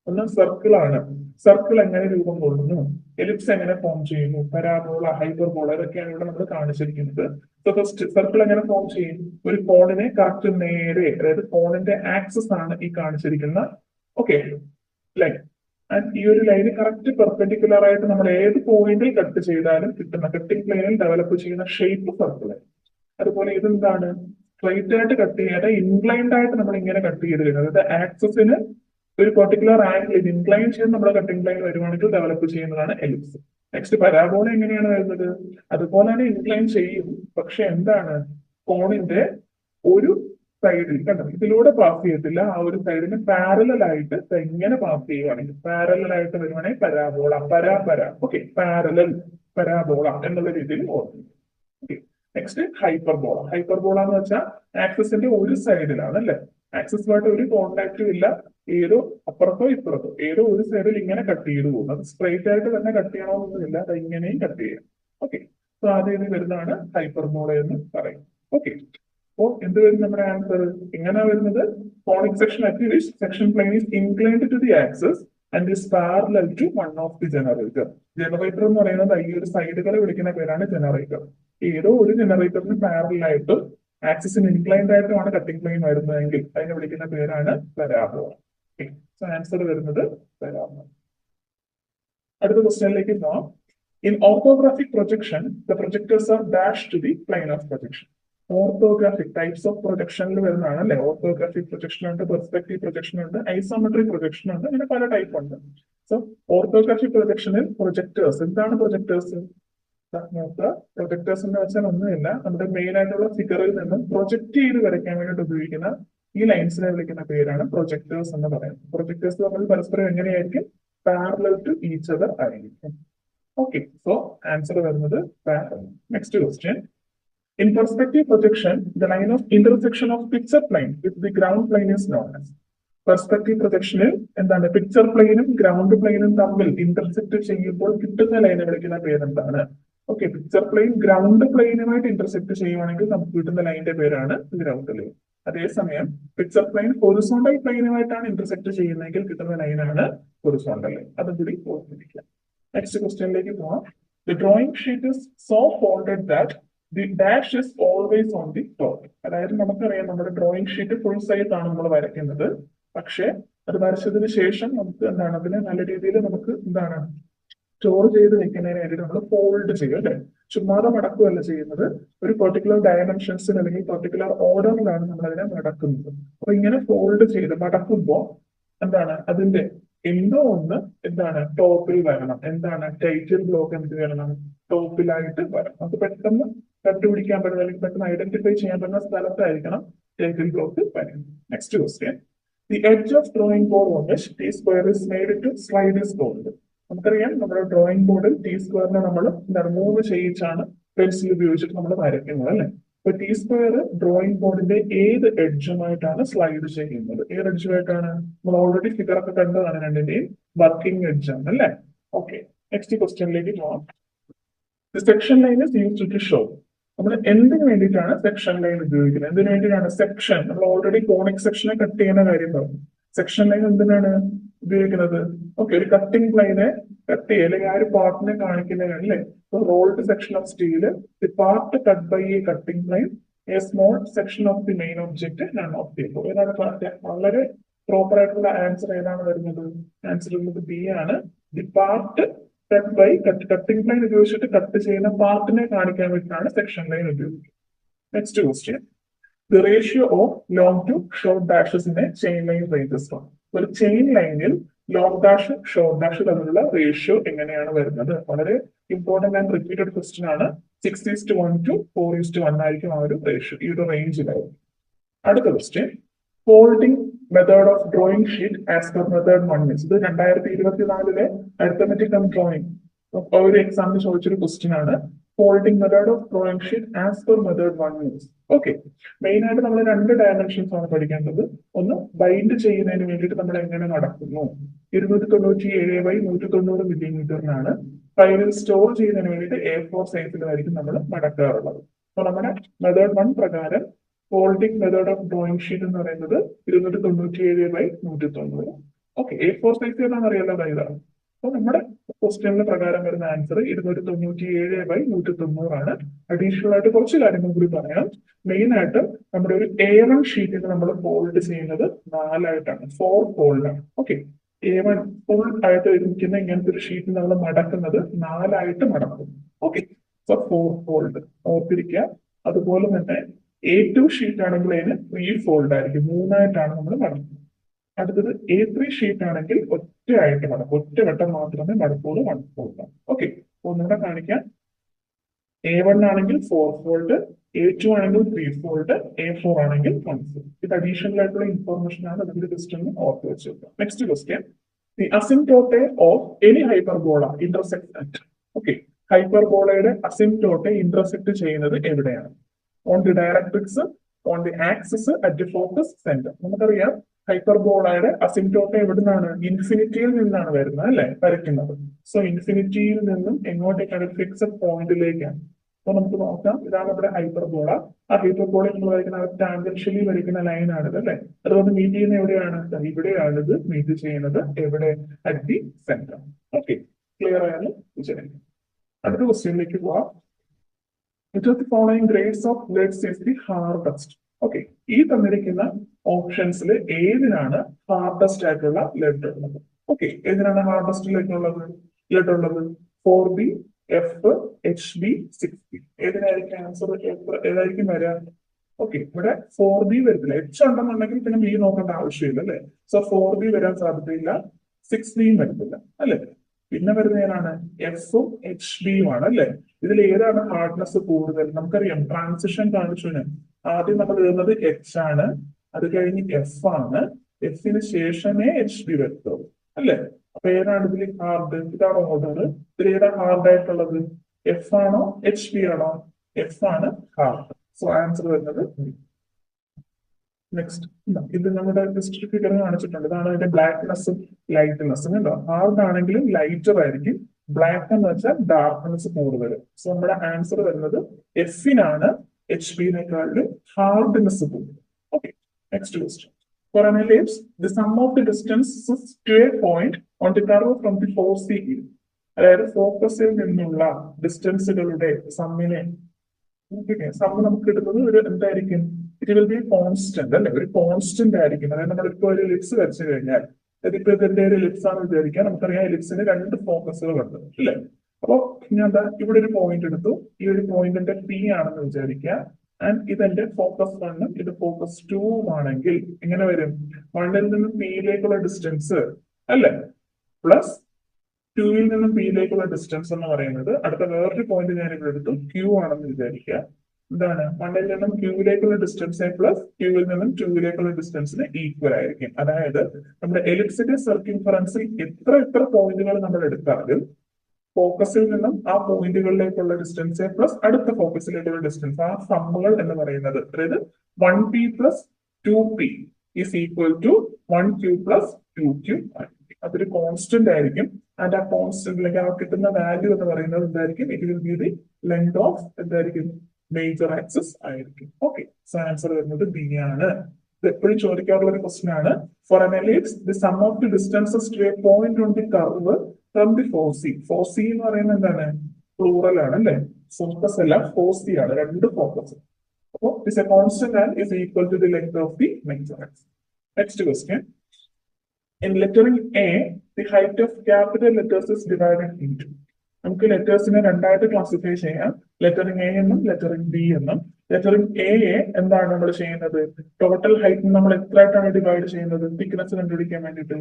ഒന്ന് സർക്കിൾ ആണ്. സർക്കിൾ എങ്ങനെ രൂപം കൊള്ളുന്നു, എലിപ്സ് എങ്ങനെ ഫോം ചെയ്യുന്നു, പരാബോള, ഹൈപ്പർബോള, ഇതൊക്കെയാണ് ഇവിടെ നമ്മൾ കാണിച്ചിരിക്കുന്നത്. സോ ഫസ്റ്റ് സർക്കിൾ എങ്ങനെ ഫോം ചെയ്യും? ഒരു കോണിനെ കറക്റ്റ് നേരെ, അതായത് കോണിന്റെ ആക്സിസ് ആണ് ഈ കാണിച്ചിരിക്കുന്ന ഓക്കെ ലൈൻ. ആൻഡ് ഈ ഒരു ലൈന് കറക്റ്റ് പെർപെൻഡിക്കുലർ ആയിട്ട് നമ്മൾ ഏത് പോയിന്റിൽ കട്ട് ചെയ്താലും കിട്ടുന്ന കട്ടിംഗ് പ്ലെയിനിൽ ഡെവലപ്പ് ചെയ്യുന്ന ഷേപ്പ് സർക്കിൾ. അതുപോലെ ഇതെന്താണ്? സ്ട്രൈറ്റ് ആയിട്ട് കട്ട് ചെയ്യാതെ ഇൻക്ലൈൻഡ് ആയിട്ട് നമ്മൾ ഇങ്ങനെ കട്ട് ചെയ്ത് കഴിഞ്ഞാൽ, അതായത് ആക്സിസിന് ഒരു പെർട്ടിക്കുലർ ആംഗിൾ ഇൻക്ലൈൻ ചെയ്ത് നമ്മുടെ കട്ടിംഗ് പ്ലെയിൻ വരുവാണെങ്കിൽ ഡെവലപ്പ് ചെയ്യുന്നതാണ് എലിപ്സ്. നെക്സ്റ്റ് പരാബോള എങ്ങനെയാണ് വരുന്നത്? അതുപോലെ തന്നെ ഇൻക്ലൈൻ ചെയ്യും, പക്ഷെ എന്താണ്? കോണിന്റെ ഒരു സൈഡിൽ കണ്ടോ, ഇതിലൂടെ പാസ് ചെയ്യത്തില്ല, ആ ഒരു സൈഡിന് പാരലൽ ആയിട്ട് ഇങ്ങനെ പാസ് ചെയ്യുവാണെങ്കിൽ, പാരലൽ ആയിട്ട് വരുവാണെങ്കിൽ പരാബോള, പരാപര. ഓക്കെ, പാരലൽ പരാബോള എന്നുള്ള രീതിയിൽ ഓർക്കും. Okay, next hyperbola. ഹൈപ്പർബോള എന്ന് വെച്ചാൽ ആക്സിസിന്റെ ഒരു സൈഡിലാണ് അല്ലെ, ആക്സിസുമായിട്ട് ഒരു കോണ്ടാക്റ്റും ഇല്ല, ഏതോ അപ്പുറത്തോ ഇപ്പുറത്തോ ഏതോ ഒരു സൈഡിൽ ഇങ്ങനെ കട്ട് ചെയ്ത് പോകും. അത് സ്ട്രൈറ്റ് ആയിട്ട് തന്നെ കട്ട് ചെയ്യണമെന്നൊന്നുമില്ല, അത് ഇങ്ങനെയും കട്ട് ചെയ്യാം. ഓക്കെ, സോ ആദ്യം വരുന്നതാണ് ഹൈപ്പർബോള എന്ന് പറയും. ഓക്കെ, അപ്പോ എന്ത് വരും നമ്മുടെ ആൻസർ? എങ്ങനെയാ വരുന്നത്? Conic section at which section plane is inclined to the axis and is parallel to one of the generator. Generator എന്ന് പറയുന്നത് ഈ ഒരു സൈഡുകളെ വിളിക്കുന്ന പേരാണ് ജനറേറ്റർ. ഏതോ ഒരു ജനറേറ്ററിന് പാരലൽ ആയിട്ട് ആക്സിസിന് ഇൻക്ലൈൻഡ് ആയിട്ടുമാണ് കട്ടിംഗ് പ്ലെയിൻ വരുന്നതെങ്കിൽ അതിനെ വിളിക്കുന്ന പേരാണ് പരാബോള. സോ ആൻസർ വരുന്നത് പരാബോള. അടുത്ത ക്വസ്റ്റ്യനിലേക്ക് പോകാം. In orthographic projection the projectors are dash to the plane of projection. Orthographic types of പ്രൊജക്ഷനിൽ വരുന്നതാണ് അല്ലെ. ഓർത്തോഗ്രാഫിക് പ്രൊജക്ഷൻ ഉണ്ട്, പെർസ്പെക്റ്റീവ് പ്രൊജക്ഷൻ ഉണ്ട്, ഐസോമെട്രിക് പ്രൊജക്ഷൻ ഉണ്ട്, അങ്ങനെ പല ടൈപ്പ് ഉണ്ട്. സോ ഓർത്തോഗ്രാഫിക് പ്രൊജക്ഷനിൽ പ്രൊജക്ടേഴ്സ്, എന്താണ് പ്രൊജക്ടേഴ്സ്? പ്രൊജക്ടേഴ്സ് എന്ന് വെച്ചാൽ ഒന്നുമില്ല, നമ്മുടെ മെയിൻ ആയിട്ടുള്ള ഫിഗറിൽ നിന്നും പ്രൊജക്ട് ചെയ്ത് വരയ്ക്കാൻ വേണ്ടിയിട്ട് ഉപയോഗിക്കുന്ന ഈ ലൈൻസിനെ വിളിക്കുന്ന പേരാണ് പ്രൊജക്ടേഴ്സ് എന്ന് പറയുന്നത്. പ്രൊജക്ടേഴ്സ് തമ്മിൽ പരസ്പരം എങ്ങനെയായിരിക്കും? പാരലൽ ടു ഈച്ച് അതർ ആയിരിക്കും. ഓക്കെ, സോ ആൻസർ വരുന്നത് parallel. Next question. In perspective projection, the line of intersection of picture plane with the ground plane is known as. Perspective പ്രൊജക്ഷനിൽ എന്താണ്? പിക്ചർ പ്ലെയിനും ഗ്രൗണ്ട് പ്ലെയിനും തമ്മിൽ ഇന്റർസെക്ട് ചെയ്യുമ്പോൾ കിട്ടുന്ന ലൈനെ വിളിക്കുന്ന പേരെന്താണ്? ഓക്കെ, പിക്ചർ പ്ലെയിൻ ഗ്രൗണ്ട് പ്ലെയിനുമായിട്ട് ഇന്റർസെക്ട് ചെയ്യുവാണെങ്കിൽ നമുക്ക് കിട്ടുന്ന ലൈനിന്റെ പേരാണ് ഗ്രൗണ്ട് ലൈൻ. അതേസമയം പിക്ചർ പ്ലെയിൻ ഹൊറിസോണ്ടൽ പ്ലെയിനുമായിട്ടാണ് ഇന്റർസെക്ട് ചെയ്യുന്നതെങ്കിൽ കിട്ടുന്ന ലൈനാണ് ഹൊറിസോണ്ടൽ ലൈൻ. അതും കൂടി ഓർമ്മിപ്പിക്കാം. നെക്സ്റ്റ് ക്വസ്റ്റ്യനിലേക്ക് പോവാം. The drawing sheet is so folded that the dash is always on the top. അതായത് നമുക്കറിയാം നമ്മുടെ ഡ്രോയിങ് ഷീറ്റ് ഫുൾ സൈസ് ആണ് നമ്മൾ വരയ്ക്കുന്നത്. പക്ഷെ അത് വരച്ചതിന് ശേഷം നമുക്ക് എന്താണ് അതിനെ നല്ല രീതിയിൽ നമുക്ക് എന്താണ് സ്റ്റോർ ചെയ്ത് വെക്കുന്നതിന് വേണ്ടി നമ്മൾ ഫോൾഡ് ചെയ്യും അല്ലെ. ചുമ്മാതെ മടക്കുകയല്ല ചെയ്യുന്നത്, ഒരു പെർട്ടിക്കുലർ ഡയമെൻഷൻസിൽ അല്ലെങ്കിൽ പെർട്ടിക്കുലർ ഓർഡറിലാണ് നമ്മൾ അതിനെ മടക്കുന്നത്. അപ്പൊ ഇങ്ങനെ ഫോൾഡ് ചെയ്ത് മടക്കുമ്പോൾ എന്താണ് അതിന്റെ എന്തോ ഒന്ന് എന്താണ് ടോപ്പിൽ വരണം. എന്താണ് ടൈറ്റിൽ ബ്ലോക്ക് എന്ത് വരണം? ടോപ്പിലായിട്ട് വരണം. അത് പെട്ടെന്ന് കണ്ടുപിടിക്കാൻ പറ്റുന്ന അല്ലെങ്കിൽ പെട്ടെന്ന് ഐഡന്റിഫൈ ചെയ്യാൻ പറ്റുന്ന സ്ഥലത്തായിരിക്കണം ടൈറ്റിൽ ബ്ലോക്ക് വരുന്നത്. Next question. The edge of drawing board on which T square is made to slide is board. നമുക്കറിയാം നമ്മുടെ ഡ്രോയിങ് ബോർഡിൽ ടി സ്ക്വയറിനെ നമ്മൾ എന്താണ് മൂവ് ചെയ്യിച്ചാണ് പെൻസിൽ ഉപയോഗിച്ചിട്ട് നമ്മൾ വരയ്ക്കുന്നത് അല്ലെ. അപ്പൊ ടി സ്ക്വയർ ഡ്രോയിങ് ബോർഡിന്റെ ഏത് എഡ്ജുമായിട്ടാണ് സ്ലൈഡ് ചെയ്യുന്നത്? ഏത് എഡ്ജുമായിട്ടാണ്? നമ്മൾ ഓൾറെഡി ഫിഗർ ഒക്കെ കണ്ടതാണ്, രണ്ടിന്റെയും വർക്കിംഗ് എഡ്ജ് ആണ് അല്ലെ. ഓക്കെ, നെക്സ്റ്റ് ക്വസ്റ്റ്യനിലേക്ക് പോവാം. The section line is used to show. നമ്മൾ എന്തിനു വേണ്ടിയിട്ടാണ് സെക്ഷൻ ലൈൻ ഉപയോഗിക്കുന്നത്? എന്തിനു വേണ്ടിയിട്ടാണ് സെക്ഷൻ? നമ്മൾ ഓൾറെഡി കോണിക് സെക്ഷനെ കട്ട് ചെയ്യുന്ന കാര്യം പറഞ്ഞു. സെക്ഷൻ ലൈൻ എന്തിനാണ് ഉപയോഗിക്കുന്നത്? ഓക്കെ, ഒരു കട്ടിംഗ് പ്ലെയിനെ കട്ട് ചെയ്യുക അല്ലെങ്കിൽ ആ ഒരു പാർട്ടിനെ കാണിക്കുന്നതാണ് അല്ലേ. Rolled section of steel, the part cut by a cutting plane, a small section of the main object, none of the above. ഏതാണ് വളരെ പ്രോപ്പർ ആയിട്ടുള്ള ആൻസർ ഏതാണ് വരുന്നത്? ആൻസർ വരുന്നത് ബി ആണ്. ദി പാർട്ട് കട്ടിംഗ് പ്ലെയിൻ ഉപയോഗിച്ചിട്ട് കട്ട് ചെയ്യുന്ന പാർട്ടിനെ കാണിക്കാൻ വേണ്ടിയിട്ടാണ് സെക്ഷൻ ലൈൻ ഉപയോഗിക്കുന്നത്. Next question, the ratio of long to short dashes in a chain line ranges from. ഒരു ചെയിൻ ലൈനിൽ ലോങ് ഡാഷ് ഷോർട്ട് ഡാഷ് തമ്മിലുള്ള റേഷ്യോ എങ്ങനെയാണ് വരുന്നത്? വളരെ ഇമ്പോർട്ടന്റ് ആൻഡ് റിപ്പീറ്റഡ് ക്വസ്റ്റ്യൻ ആണ്. 6:1 to 4:1 ആയിരിക്കും ആ ഒരു റേഷ്യോ, ഈ ഒരു റേഞ്ചിലായിരിക്കും. അടുത്ത question, folding method of drawing sheet as per method 1 is. ഇത് 2024 അരിത്തമെറ്റിക് ആൻഡ് ഡ്രോയിങ് ഒരു എക്സാമിന് ചോദിച്ചൊരു ക്വസ്റ്റ്യൻ ആണ്. Folding method of drawing sheet as per method 1 is. Okay, main ആയിട്ട് നമ്മൾ 2 ഡയമെൻഷൻസ് ആണ് പഠിക്കേണ്ടത്. ഒന്ന്, ബൈൻഡ് ചെയ്യുന്നതിന് വേണ്ടിയിട്ട് നമ്മൾ എങ്ങനെ നടക്കുന്നു. 297/190 മില്ലിമീറ്ററിനാണ്. ഫയലിൽ സ്റ്റോർ ചെയ്യുന്നതിന് വേണ്ടിയിട്ട് A4 സൈസിലായിരിക്കും നമ്മൾ മടക്കാറുള്ളത്. അപ്പൊ നമ്മുടെ മെത്തേഡ് 1 പ്രകാരം folding method of drawing sheet എന്ന് പറയുന്നത് 297/190. ഓക്കെ, A4 സൈസ് ഏതാണെന്ന് അറിയാലോ, ഇതാണ്. അപ്പൊ നമ്മുടെ ക്വസ്റ്റ്യനിലെ പ്രകാരം വരുന്ന ആൻസർ 297/190 ആണ്. അഡീഷണൽ ആയിട്ട് കുറച്ച് കാര്യങ്ങൾ കൂടി പറയാം. മെയിൻ ആയിട്ട് നമ്മുടെ ഒരു A1 ഷീറ്റിന് നമ്മൾ ഫോൾഡ് ചെയ്യുന്നത് 4ആയിട്ടാണ്, 4 ഫോൾഡാണ്. ഓക്കെ, A1 ഫുൾ ആയിട്ട് ഇരിക്കുന്ന ഇങ്ങനത്തെ ഒരു ഷീറ്റ് നമ്മൾ മടക്കുന്നത് 4ആയിട്ട് മടക്കും. ഓക്കെ, സോ 4 ഫോൾഡ് ഓർത്തിരിക്കുക. അതുപോലെ തന്നെ A2 ഷീറ്റ് ആണെങ്കിൽ അതിന് 3 ഫോൾഡ് ആയിരിക്കും, 3ആയിട്ടാണ് നമ്മൾ മടക്കുന്നത്. അടുത്തത് A3 ഷീറ്റ് ആണെങ്കിൽ ഒറ്റയായിട്ട് മടക്കും, ഒറ്റ വട്ടം മാത്രമേ മടക്കുള്ളൂ, 1 ഫോൾഡ്. ഓക്കെ, ഒന്നുകൂടെ കാണിക്കാം. A1 ആണെങ്കിൽ 4 ഫോൾഡ്, A2 ആണെങ്കിൽ 3 ഫോൾഡ്, A4 ആണെങ്കിൽ 1 ഫോൾഡ്. ഇത് അഡീഷണൽ ആയിട്ടുള്ള ഇൻഫോർമേഷൻ ആണ്. അതിന്റെ ജസ്റ്റ് ഒന്ന് ഓർത്ത് വെച്ചേക്കാം. Next question, the asymptote of any hyperbola intersect at. Okay, ഹൈപ്പർബോളയുടെ അസിംപ്റ്റോട്ടെ ഇന്റർസെക്ട് ചെയ്യുന്നത് എവിടെയാണ്? On the directrix, on the axis, at the focus, centre. നമുക്കറിയാം ഹൈപ്പർബോളയുടെ അസിംപ്റ്റോട്ടെ എവിടെ നിന്നാണ്? ഇൻഫിനിറ്റിയിൽ നിന്നാണ് വരുന്നത്, അല്ലെ, വരയ്ക്കുന്നത്. സോ ഇൻഫിനിറ്റിയിൽ നിന്നും എങ്ങോട്ടേക്കാണ്? ഫിക്സഡ് പോയിന്റിലേക്കാണ്. അപ്പൊ നമുക്ക് നോക്കാം, ഇതാണ് നമ്മുടെ ഹൈപ്പർബോള. ആ ഹൈപ്പർബോളയിൽ നമ്മൾ വരയ്ക്കുന്ന ടാൻജൻഷ്യലി വരയ്ക്കുന്ന ലൈൻ ആണിത്, അല്ലെ. അതുകൊണ്ട് മീറ്റ് ചെയ്യുന്ന എവിടെയാണ്? ഇവിടെയാണ് ഇത് മീറ്റ് ചെയ്യുന്നത്. എവിടെ? At the centre. Okay, clear ആയാലും വിചാരിക്കും. അടുത്ത ക്വസ്റ്റ്യനിലേക്ക് പോവാം. Which of the following grades of leads is the hardest? Okay, ഈ തന്നിരിക്കുന്ന ഓപ്ഷൻസിൽ ഏതിനാണ് ഹാർഡസ്റ്റ് ആയിട്ടുള്ള ലെഡ് ഉള്ളത്? ഓക്കെ, ഏതിനാണ് ഹാർഡസ്റ്റ് ലെഡ് ഉള്ളത്? 4B, F, HB, 6B. ഏതിനായിരിക്കും answer? ഏതായിരിക്കും വരിക? ഓക്കെ, ഇവിടെ 4B വരത്തില്ല. H ഉണ്ടെന്നുണ്ടെങ്കിൽ പിന്നെ B നോക്കേണ്ട ആവശ്യമില്ല, അല്ലെ. സോ 4B വരാൻ സാധ്യതയില്ല, 6B വരത്തില്ല, അല്ലെ. പിന്നെ വരുന്ന ഏതാണ്? F-ഉം HB-യും ആണ്, അല്ലെ. ഇതിൽ ഏതാണ് ഹാർഡ്നെസ് കൂടുതൽ? നമുക്കറിയാം, ട്രാൻസിഷൻ കാണിച്ചു. ആദ്യം നമ്മൾ എഴുതുന്നത് H ആണ്, അത് കഴിഞ്ഞ് F ആണ്, F-ന് ശേഷമേ HB വരത്തുള്ളൂ, അല്ലെ. അപ്പൊ ഏതാണ് ഇതിൽ ഹാർഡ്? ഇതാണ് ഓർഡർ. ഇതിൽ ഏതാ ഹാർഡ് ആയിട്ടുള്ളത്? F ആണോ HB ആണോ? F ആണ് ഹാർഡ്. സോ ആൻസർ വരുന്നത്. നെക്സ്റ്റ്, ഇത് നമ്മുടെ ഡിസ്ട്രിക്ട് ഫിഗർ കാണിച്ചിട്ടുണ്ട്. ഇതാണ് അതിന്റെ ബ്ലാക്ക്നെസ്സും ലൈറ്റ്നെസ്സും. കണ്ടോ, ഹാർഡ് ആണെങ്കിലും ലൈറ്റർ ആയിരിക്കും, ബ്ലാക്ക് എന്ന് വെച്ചാൽ ഡാർക്ക്നെസ് കൂടുതൽ. സോ നമ്മുടെ ആൻസർ വരുന്നത് F-നാണ് HB-നേക്കാളും ഹാർഡ്നെസ് കൂടുതൽ. Okay, next question. For an ellipse, the sum of the distances to a point on the curve from the foci. അതായത് ഫോക്കസിൽ നിന്നുള്ള ഡിസ്റ്റൻസുകളുടെ സമ്മിനെ നമുക്ക് കിട്ടുന്നത് ഒരു എന്തായിരിക്കും? ഇറ്റ് വിൽ ബി കോൺസ്റ്റന്റ്, അല്ലെ. ഒരു കോൺസ്റ്റന്റ് ആയിരിക്കും. അതായത് നമ്മളിപ്പോ ഒരു എലിപ്സ് വരച്ചു കഴിഞ്ഞാൽ, ഇതിപ്പോ ഇതിന്റെ ഒരു എലിപ്സ് ആണെന്ന് വിചാരിക്കാം. നമുക്കറിയാം എലിപ്സിന് 2 ഫോക്കസുകൾ ഉണ്ട്, അല്ലെ. അപ്പൊ ഞാൻ എന്താ ഇവിടെ ഒരു പോയിന്റ് എടുത്തു. ഈ ഒരു പോയിന്റിന്റെ P ആണെന്ന് വിചാരിക്കുക. ആൻഡ് ഇതെന്റെ ഫോക്കസ് 1ഉം ഇത് ഫോക്കസ് 2ഉം ആണെങ്കിൽ എങ്ങനെ വരും? 1ൽ നിന്നും P-യിലേക്കുള്ള ഡിസ്റ്റൻസ്, അല്ലെ, പ്ലസ് 2ൽ നിന്നും P-യിലേക്കുള്ള ഡിസ്റ്റൻസ് എന്ന് പറയുന്നത്, അടുത്ത വേറൊരു പോയിന്റ് ഞാൻ ഇവിടെ എടുത്തു, Q ആണെന്ന് വിചാരിക്കുക. എന്താണ്? 1ൽ നിന്നും Q-യിലേക്കുള്ള ഡിസ്റ്റൻസ് പ്ലസ് Q-ൽ നിന്നും 2-യിലേക്കുള്ള ഡിസ്റ്റൻസിന് ഈക്വൽ ആയിരിക്കും. അതായത് നമ്മുടെ എലിപ്സിന്റെ സർക്കിംഫറൻസിൽ എത്ര പോയിന്റുകൾ നമ്മൾ എടുത്താലും ഫോക്കസിൽ നിന്നും ആ പോയിന്റുകളിലേക്കുള്ള ഡിസ്റ്റൻസ് പ്ലസ് അടുത്ത ഫോക്കസിലേക്കുള്ള ഡിസ്റ്റൻസ്, ആ സമ്മുകൾ എന്ന് പറയുന്നത്, അതായത് 1P plus 2P is equal to 1Q plus 2Q ആയിരിക്കും. അതൊരു കോൺസ്റ്റന്റ് ആയിരിക്കും. ആൻഡ് ആ കോൺസ്റ്റന്റിലേക്ക് ആ കിട്ടുന്ന വാല്യൂ എന്ന് പറയുന്നത് എന്തായിരിക്കും? It will be the length of എന്തായിരിക്കും? മേജർ ആക്സിസ് ആയിരിക്കും. ഓക്കെ, സോ ആൻസർ വരുന്നത് B ആണ്. ഇത് എപ്പോഴും ചോദിക്കാറുള്ള ഒരു ക്വസ്റ്റ്യൻ ആണ്. For an ellipse, the sum of the distances to a point on the curve from the foci. Foci എന്ന് പറയുന്നത് എന്താണ്? പ്ലൂറൽ ആണ്, അല്ലെ. ഫോക്കസ് അല്ല, ഫോസി ആണ്, 2 ഫോക്കസ്. അപ്പോൾ it's a constant and is equal to the length of the major axis. Next question. In lettering A, the height of capital letters is divided into. നമുക്ക് ലെറ്റേഴ്സിനെ രണ്ടായിട്ട് ക്ലാസിഫൈ ചെയ്യാം. Lettering A എന്നും lettering B എന്നും. Lettering A എന്താണ് നമ്മൾ ചെയ്യുന്നത്? Total height നമ്മൾ എത്ര ആയിട്ടാണ് ഡിവൈഡ് ചെയ്യുന്നത്? തിക്നെസ് കണ്ടുപിടിക്കാൻ വേണ്ടിയിട്ട്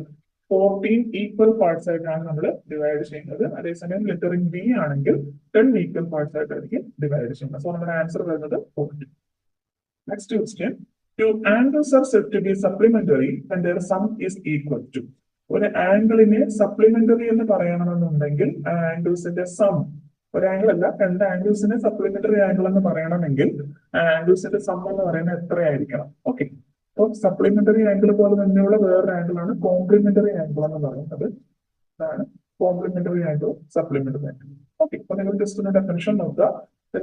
14 ഈക്വൽ പാർട്സ് ആയിട്ടാണ് നമ്മൾ ഡിവൈഡ് ചെയ്യുന്നത്. അതേസമയം ലെറ്ററിങ് ബി ആണെങ്കിൽ 10 ഈക്വൽ പാർട്സ് ആയിട്ടായിരിക്കും ഡിവൈഡ് ചെയ്യുന്നത്. സോ നമ്മുടെ ആൻസർ വരുന്നത് 14. Next question. Two angles are said to be supplementary when their sum is equal to. ഒരു ആംഗിളിനെ സപ്ലിമെന്ററി എന്ന് പറയണമെന്നുണ്ടെങ്കിൽ ആ ആംഗിൾസിന്റെ സം, ഒരു ആംഗിൾ അല്ല, രണ്ട് ആംഗിൾസിനെ സപ്ലിമെന്ററി ആംഗിൾ എന്ന് പറയണമെങ്കിൽ ആ ആംഗിൾസിന്റെ സം എന്ന് പറയുന്നത് എത്രയായിരിക്കണം? ഓക്കെ, അപ്പോൾ സപ്ലിമെന്ററി ആംഗിൾ പോലെ തന്നെയുള്ള വേറൊരു ആംഗിൾ ആണ് കോംപ്ലിമെന്ററി ആംഗിൾ എന്ന് പറയുന്നത്. ഇതാണ് complementary angle, supplementary angle. Okay, അപ്പൊ നിങ്ങൾ ജസ്റ്റ് ഒന്ന് ഡെഫിനിഷൻ നോക്കുക.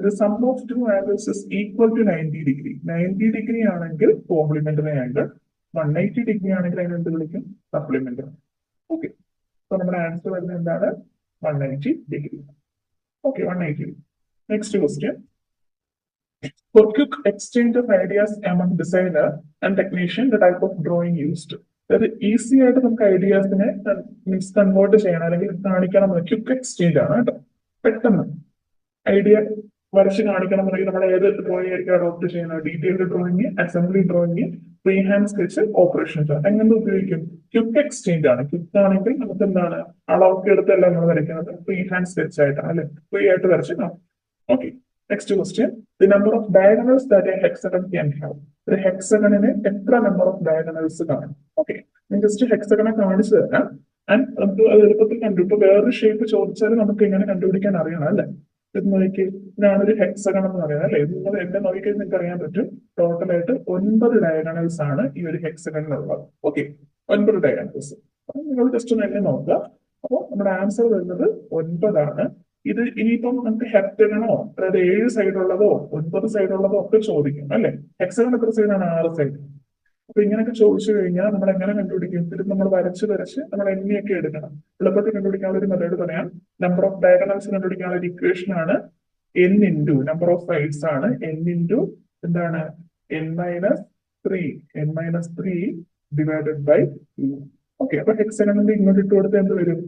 The sum of two angles is equal to 90 degree. 90 degree ആണെങ്കിൽ കോംപ്ലിമെന്ററി ആംഗിൾ, 180 ഡിഗ്രി ആണെങ്കിൽ അതിനെ എന്ത് വിളിക്കും? സപ്ലിമെന്ററി. ഓക്കെ, അപ്പൊ നമ്മുടെ ആൻസർ വരുന്നത് എന്താണ്? 180 degree. Okay, 180 degree. Next question. For quick exchange of ideas among designer and technician, the type of drawing used. അതായത് ഈസി ആയിട്ട് നമുക്ക് ഐഡിയാസിനെ മീൻസ് കൺവേർട്ട് ചെയ്യണം അല്ലെങ്കിൽ കാണിക്കണം. ക്വിക്ക് എക്സ്ചേഞ്ച് ആണ് കേട്ടോ. പെട്ടെന്ന് ഐഡിയ വരച്ച് കാണിക്കണം എന്നുണ്ടെങ്കിൽ നമ്മൾ ഏത് ഡ്രോയിങ് ആയിരിക്കും അഡോപ്റ്റ് ചെയ്യുന്നത്? Detailed drawing, assembly drawing, free hand sketch, operation chart. എങ്ങനെ ഉപയോഗിക്കും? ക്വിക്ക് എക്സ്ചേഞ്ച് ആണ്. ക്വിക്ക് ആണെങ്കിൽ നമുക്ക് എന്താണ് അളവൊക്കെ എടുത്തല്ല നമ്മൾ വരയ്ക്കുന്നത്, ഫ്രീ ഹാൻഡ് സ്കെച്ച് ആയിട്ടാണ് അല്ലെ, ഫ്രീ ആയിട്ട് വരച്ച് കാണും. Okay, next question. The number of diagonals that A hexagon can have. ഒരു ഹെക്സഗണിന് എത്ര നമ്പർ ഓഫ് ഡയഗണൽസ് കാണും? ഓക്കെ, ഞാൻ ജസ്റ്റ് ഹെക്സഗണെ കാണിച്ചു തരാം. ആൻഡ് നമുക്ക് അത് എളുപ്പത്തിൽ കണ്ടുപിടിക്കും. വേറൊരു ഷേപ്പ് ചോദിച്ചാൽ നമുക്ക് എങ്ങനെ കണ്ടുപിടിക്കാൻ അറിയണം അല്ലെ. ഇത് നോക്കി, ഇതാണ് ഒരു ഹെക്സഗൺ എന്ന് പറയുന്നത് അല്ലെ. നിങ്ങൾ എന്നെ നോക്കിക്കഴിഞ്ഞാൽ നിങ്ങൾക്ക് അറിയാൻ പറ്റും. ടോട്ടലായിട്ട് 9 ഡയഗണൽസ് ആണ് ഈ ഒരു ഹെക്സഗണിലുള്ളത്. Okay, 9 diagonals. അപ്പൊ നിങ്ങൾ ജസ്റ്റ് ഒന്ന് എന്നെ നോക്കുക. അപ്പോൾ നമ്മുടെ ആൻസർ വരുന്നത് 9 ആണ്. ഇത് ഇനിയിപ്പം നമുക്ക് ഹെക്ടഗണോ, അതായത് 7 സൈഡുള്ളതോ 9 സൈഡുള്ളതോ ഒക്കെ ചോദിക്കും അല്ലെ. ഹെക്സഗൺ എത്ര സൈഡാണ്? 6 സൈഡ്. അപ്പൊ ഇങ്ങനെയൊക്കെ ചോദിച്ചു കഴിഞ്ഞാൽ നമ്മൾ എങ്ങനെ കണ്ടുപിടിക്കും? ഇത് നമ്മൾ വരച്ച് നമ്മൾ എണ്ണിയൊക്കെ എടുക്കണം. എളുപ്പത്തിൽ കണ്ടുപിടിക്കാനുള്ള ഒരു മെത്തേഡ് പറയാം. നമ്പർ ഓഫ് ഡയഗണൽസ് കണ്ടുപിടിക്കാനുള്ള ഒരു ഇക്വേഷൻ ആണ് n into number of sides ആണ് n ഇൻറ്റു എന്താണ് n-3 ഡിവൈഡഡ് ബൈ 2. ഓക്കെ, അപ്പൊ ഹെക്സഗണിന്റെ ഇങ്ങോട്ട് ഇട്ട് കൊടുത്ത് എന്ത് വരും?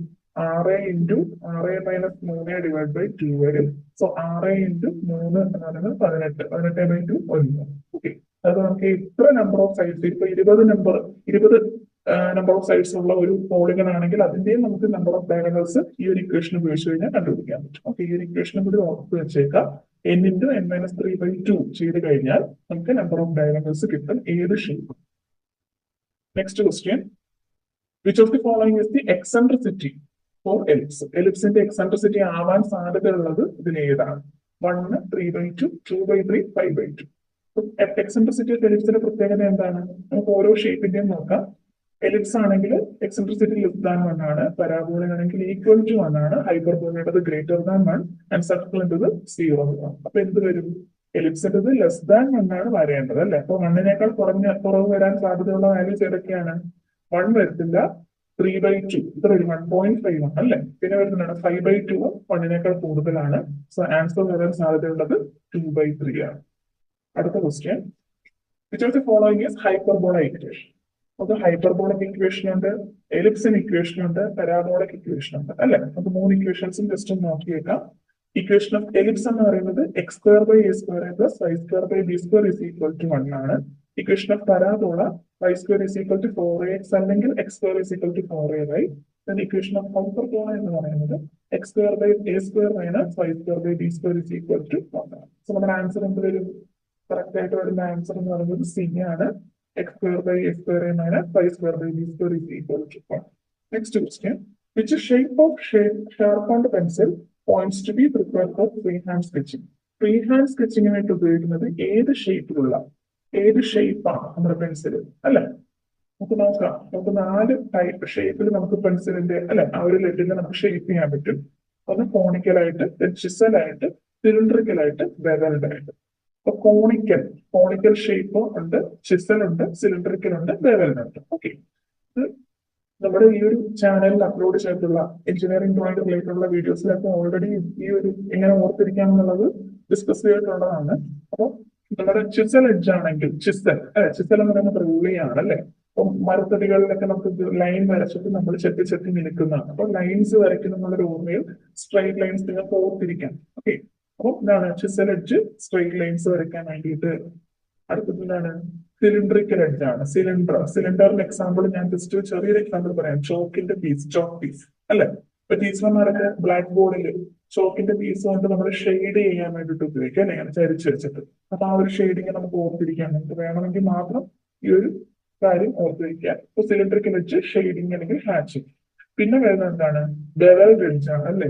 6 ഇൻറ്റു 6 - 3 ഡിവൈഡ് ബൈ 2 വരും. സോ 6 ഇൻറ്റു 3 എന്ന് പറയുന്നത് 18 ബൈ 2 1. ഓക്കെ, അത് നമുക്ക് ഇത്ര നമ്പർ ഓഫ് സൈഡ്സ്, ഇപ്പൊ 20 നമ്പർ ഓഫ് സൈഡ്സ് ഉള്ള ഒരു പോളിഗൺ ആണെങ്കിൽ അതിന്റെയും നമുക്ക് നമ്പർ ഓഫ് ഡയഗണൽസ് ഈ ഒരു ഇക്വേഷൻ ഉപയോഗിച്ച് കഴിഞ്ഞാൽ കണ്ടുപിടിക്കാൻ പറ്റും. ഓക്കെ, ഈ ഒരു ഇക്വേഷനും കൂടി ഓർത്ത് വെച്ചേക്കാം. n ഇൻറ്റു n-3 ബൈ 2 ചെയ്ത് കഴിഞ്ഞാൽ നമുക്ക് നമ്പർ ഓഫ് ഡയഗണൽസ് കിട്ടും ഏത് shape. Next question. Which of the following is the eccentricity for ellipse? എലിപ്സിന്റെ എക്സെൻട്രിസിറ്റി ആവാൻ സാധ്യതയുള്ളത് ഇതിൽ ഏതാണ്? 1, 3/2, 2/3, 5/2. എക്സെൻട്രിസിറ്റി ഓഫ് എലിപ്സിന്റെ പ്രത്യേകത എന്താണ്? നമുക്ക് ഓരോ ഷേപ്പിന്റെയും നോക്കാം. എലിപ്സ് ആണെങ്കിൽ എക്സെൻട്രിസിറ്റി ലെസ് ദാൻ 1 ആണ്, പരാബോള ആണെങ്കിൽ ഈക്വൽ ടു 1 ആണ്, ഹൈപ്പർബോളയുടേത് ഗ്രേറ്റർ ദാൻ 1 ആൻഡ് സർക്കിളിൻ്റെത് 0 ആണ്. അപ്പൊ എന്ത് വരും? എലിപ്സിൻ്റെത് ലെസ് ദാൻ 1 ആണ് വരേണ്ടത് അല്ലെ. അപ്പൊ 1-നേക്കാൾ കുറവ് വരാൻ സാധ്യതയുള്ള വാല്യൂസ് ഏതൊക്കെയാണ്? 1 വരത്തില്ല, 3/2 ഇത്ര വരും, 1.5 ആണ് അല്ലെ. പിന്നെ വരുന്നതാണ് 5/2 1-നേക്കാൾ കൂടുതലാണ്. സോ ആൻസർ വരാൻ സാധ്യതയുള്ളത് 2/3 ആണ്. അടുത്ത question. Which of the following is hyperbola equation? നമുക്ക് ഹൈപ്പർബോളിക് ഇക്വേഷൻ ഉണ്ട്, എലിപ്സിന് ഇക്വേഷൻ ഉണ്ട്, പാരാബോളിക് ഇക്വേഷൻ ഉണ്ട് അല്ലെ. നമുക്ക് 3 ഇക്വേഷൻസും ജസ്റ്റ് നോക്കിയേക്കാം. ഇക്വേഷൻ ഓഫ് എലിപ്സ് എന്ന് പറയുന്നത് x² by a² plus y² by b² is equal to 1 ആണ്. Equation of parabola y² is equal to 4ax അല്ലെങ്കിൽ x² is equal to 4ay. Equation of hyperbola എന്ന് പറയുന്നത് x² by a² minus y² by b² is equal to 1 ആണ്. So നമ്മുടെ answer എന്ത് വരും? Correct ആയിട്ട് വരുന്ന ആൻസർ എന്ന് പറയുന്നത് സി ആണ്. x² by a² minus y² by b² is equal to 1. Next question. Which shape of sharpened pencil points to be preferred for freehand sketching? Freehand sketching ആയിട്ട് ഉപയോഗിക്കുന്നത് ഏത് ഷേപ്പാണ് നമ്മുടെ പെൻസിൽ അല്ലെ. നമുക്ക് നോക്കാം. നമുക്ക് 4 ടൈപ്പ് ഷേപ്പിൽ നമുക്ക് പെൻസിലിന്റെ അല്ലെ ആ ഒരു ലെഡിനെ നമുക്ക് ഷേപ്പ് ചെയ്യാൻ പറ്റും. ഒന്ന് കോണിക്കലായിട്ട്, ചിസലായിട്ട്, സിലിണ്ടറിക്കലായിട്ട്, ബെവൽഡ് ആയിട്ട്. കോണിക്കൽ ഷേപ്പ് ഉണ്ട്, ചിസൽ ഉണ്ട്, സിലിണ്ടറിക്കൽ ഉണ്ട്, ബെവൽഡ് ഉണ്ട്. ഓക്കെ, നമ്മുടെ ഈ ഒരു ചാനലിൽ അപ്ലോഡ് ചെയ്തിട്ടുള്ള എഞ്ചിനീയറിംഗ് ഡ്രോയിങ് റിലേറ്റഡ് ഉള്ള വീഡിയോസിലൊക്കെ ഓൾറെഡി ഈ ഒരു എങ്ങനെ ഓർത്തിരിക്കാം എന്നുള്ളത് ഡിസ്കസ് ചെയ്തിട്ടുള്ളതാണ്. അപ്പോൾ നമ്മുടെ ചിസൽ എഡ്ജ് ആണെങ്കിൽ ചിസൽ എന്ന് പറയുന്നത് റൂളിയാണ് അല്ലെ. ഇപ്പം മരത്തടികളിലൊക്കെ നമുക്ക് ലൈൻ വരച്ചിട്ട് നമ്മൾ ചെത്തി ചെത്തി മിനുക്കുന്നതാണ്. അപ്പൊ ലൈൻസ് വരയ്ക്കുന്ന എന്നുള്ളൊരു ഓർമ്മയിൽ സ്ട്രൈറ്റ് ലൈൻസ് നിങ്ങൾക്ക് ഓർത്തിരിക്കാം. ഓക്കെ, അപ്പൊ എന്താണ് ചിസൽ എഡ്ജ് സ്ട്രൈറ്റ് ലൈൻസ് വരയ്ക്കാൻ വേണ്ടിയിട്ട്. അടുത്തത് എന്താണ് സിലിണ്ടറിക്കൽ എഡ്ജ് ആണ്. സിലിണ്ടറിന്റെ എക്സാമ്പിൾ ഞാൻ ജസ്റ്റ് ചെറിയൊരു എക്സാമ്പിൾ പറയാം. ചോക്ക് പീസ് അല്ലെ. ഇപ്പൊ ടീച്ചർമാരൊക്കെ ബ്ലാക്ക് ബോർഡിൽ ചോക്കിന്റെ പീസ് കൊണ്ട് നമ്മൾ ഷെയ്ഡ് ചെയ്യാൻ വേണ്ടിയിട്ട് ഉപയോഗിക്കാം അല്ലെ, അങ്ങനെ ചരിച്ച് വെച്ചിട്ട്. അപ്പൊ ആ ഒരു ഷെയ്ഡിങ് നമുക്ക് ഓർത്തിരിക്കാൻ നമുക്ക് വേണമെങ്കിൽ മാത്രം ഈ ഒരു കാര്യം ഓർത്തിരിക്കുക. ഇപ്പൊ സിലിണ്ടറിക്കൽ വെച്ച് ഷെയ്ഡിങ് അല്ലെങ്കിൽ ഹാച്ചിങ്. പിന്നെ വരുന്നത് എന്താണ് ബെവൽ എഡ്ജ് ആണ് അല്ലെ.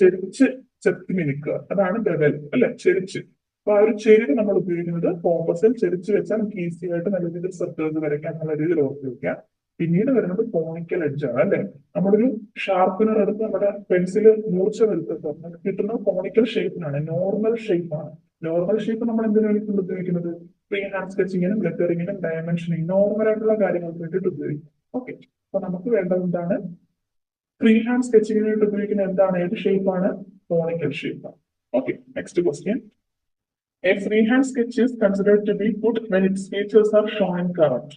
ചെരിച്ച് ചെത്തി മിനുക്കുക, അതാണ് ബെവൽ അല്ലെ, ചെരിച്ച്. അപ്പൊ ആ ഒരു ചെരിവ് നമ്മൾ ഉപയോഗിക്കുന്നത് കോമ്പസിൽ ചെരിച്ച് വെച്ചാൽ നമുക്ക് ഈസി ആയിട്ട് നല്ല രീതിയിൽ സർക്കിൾസ് വരയ്ക്കാൻ എന്നുള്ള രീതിയിൽ ഓർത്ത് വെക്കാം. പിന്നീട് വരുന്നത് കോണിക്കൽ എഡ്ജ് ആണ് അല്ലെ. നമ്മളൊരു ഷാർപ്പനർ എടുത്ത് നമ്മുടെ പെൻസിൽ മൂർച്ച വരുത്തുമ്പോൾ നമുക്ക് കിട്ടുന്ന കോണിക്കൽ ഷേപ്പിനാണ്, നോർമൽ ഷേപ്പാണ്. നോർമൽ ഷേപ്പ് നമ്മൾ എന്തിനു വേണ്ടിയിട്ട് ഉപയോഗിക്കുന്നത്? ഫ്രീ ഹാൻഡ് സ്കെച്ചിങ്ങിനും ലെറ്ററിങ്ങിനും ഡയമെൻഷനിങ് നോർമൽ ആയിട്ടുള്ള കാര്യങ്ങൾക്ക് വേണ്ടിയിട്ട് ഉപയോഗിക്കും. ഓക്കെ, അപ്പൊ നമുക്ക് വേണ്ടത് എന്താണ്? ഫ്രീ ഹാൻഡ് സ്കെച്ചിങ്ങിന് വേണ്ടി ഉപയോഗിക്കുന്ന എന്താണ്, ഏത് ഷേപ്പാണ്? കോണിക്കൽ ഷേപ്പാണ്. Okay, next question. A freehand sketch is considered to be good when its features are shown in current.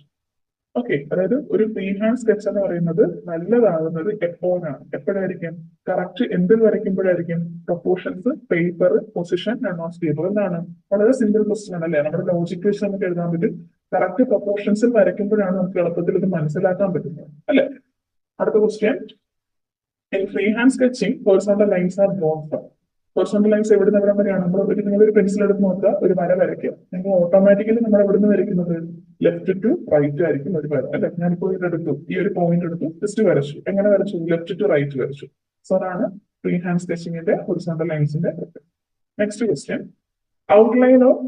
Okay, അതായത് ഒരു ഫ്രീ ഹാൻഡ് സ്കെച്ച് എന്ന് പറയുന്നത് നല്ലതാകുന്നത് എപ്പോഴാണ്? എപ്പോഴായിരിക്കും? കറക്റ്റ് എന്തിൽ വരയ്ക്കുമ്പോഴായിരിക്കും? Proportions, paper, position, run of table. എന്താണ്? വളരെ സിമ്പിൾ ക്വസ്റ്റ്യൻ ആണ് അല്ലെ. നമ്മുടെ ലോജിക് വെച്ച് നമുക്ക് എഴുതാൻ പറ്റും. കറക്റ്റ് പ്രൊപ്പോർഷൻസിൽ വരയ്ക്കുമ്പോഴാണ് നമുക്ക് എളുപ്പത്തിൽ ഇത് മനസ്സിലാക്കാൻ പറ്റുന്നത് അല്ലെ. അടുത്ത question. In freehand sketching, horizontal lines are drawn from. Horizontal lines എവിടുന്ന് എവിടെ വരെയാണ്? നിങ്ങളൊരു പെൻസിൽ എടുത്ത് നോക്കുക, ഒരു വര വരയ്ക്കുക. നിങ്ങൾ ഓട്ടോമാറ്റിക്കലി നമ്മൾ എവിടുന്ന് വരയ്ക്കുന്നത്? ലെഫ്റ്റ് ടു റൈറ്റ് ആയിരിക്കും ഒരു വര അല്ലെ. ഞാനിപ്പോൾ ഇതെടുത്തു, ഈ ഒരു പോയിന്റ് എടുത്തു, ജസ്റ്റ് വരച്ചു. എങ്ങനെ വരച്ചു? ലെഫ്റ്റ് ടു റൈറ്റ് വരച്ചു. സോ അതാണ് ഫ്രീ ഹാൻഡ് സ്കെച്ചിങ്ങിന്റെ ഹൊറിസോണ്ടൽ ലൈൻസിന്റെ. Next question. Outline of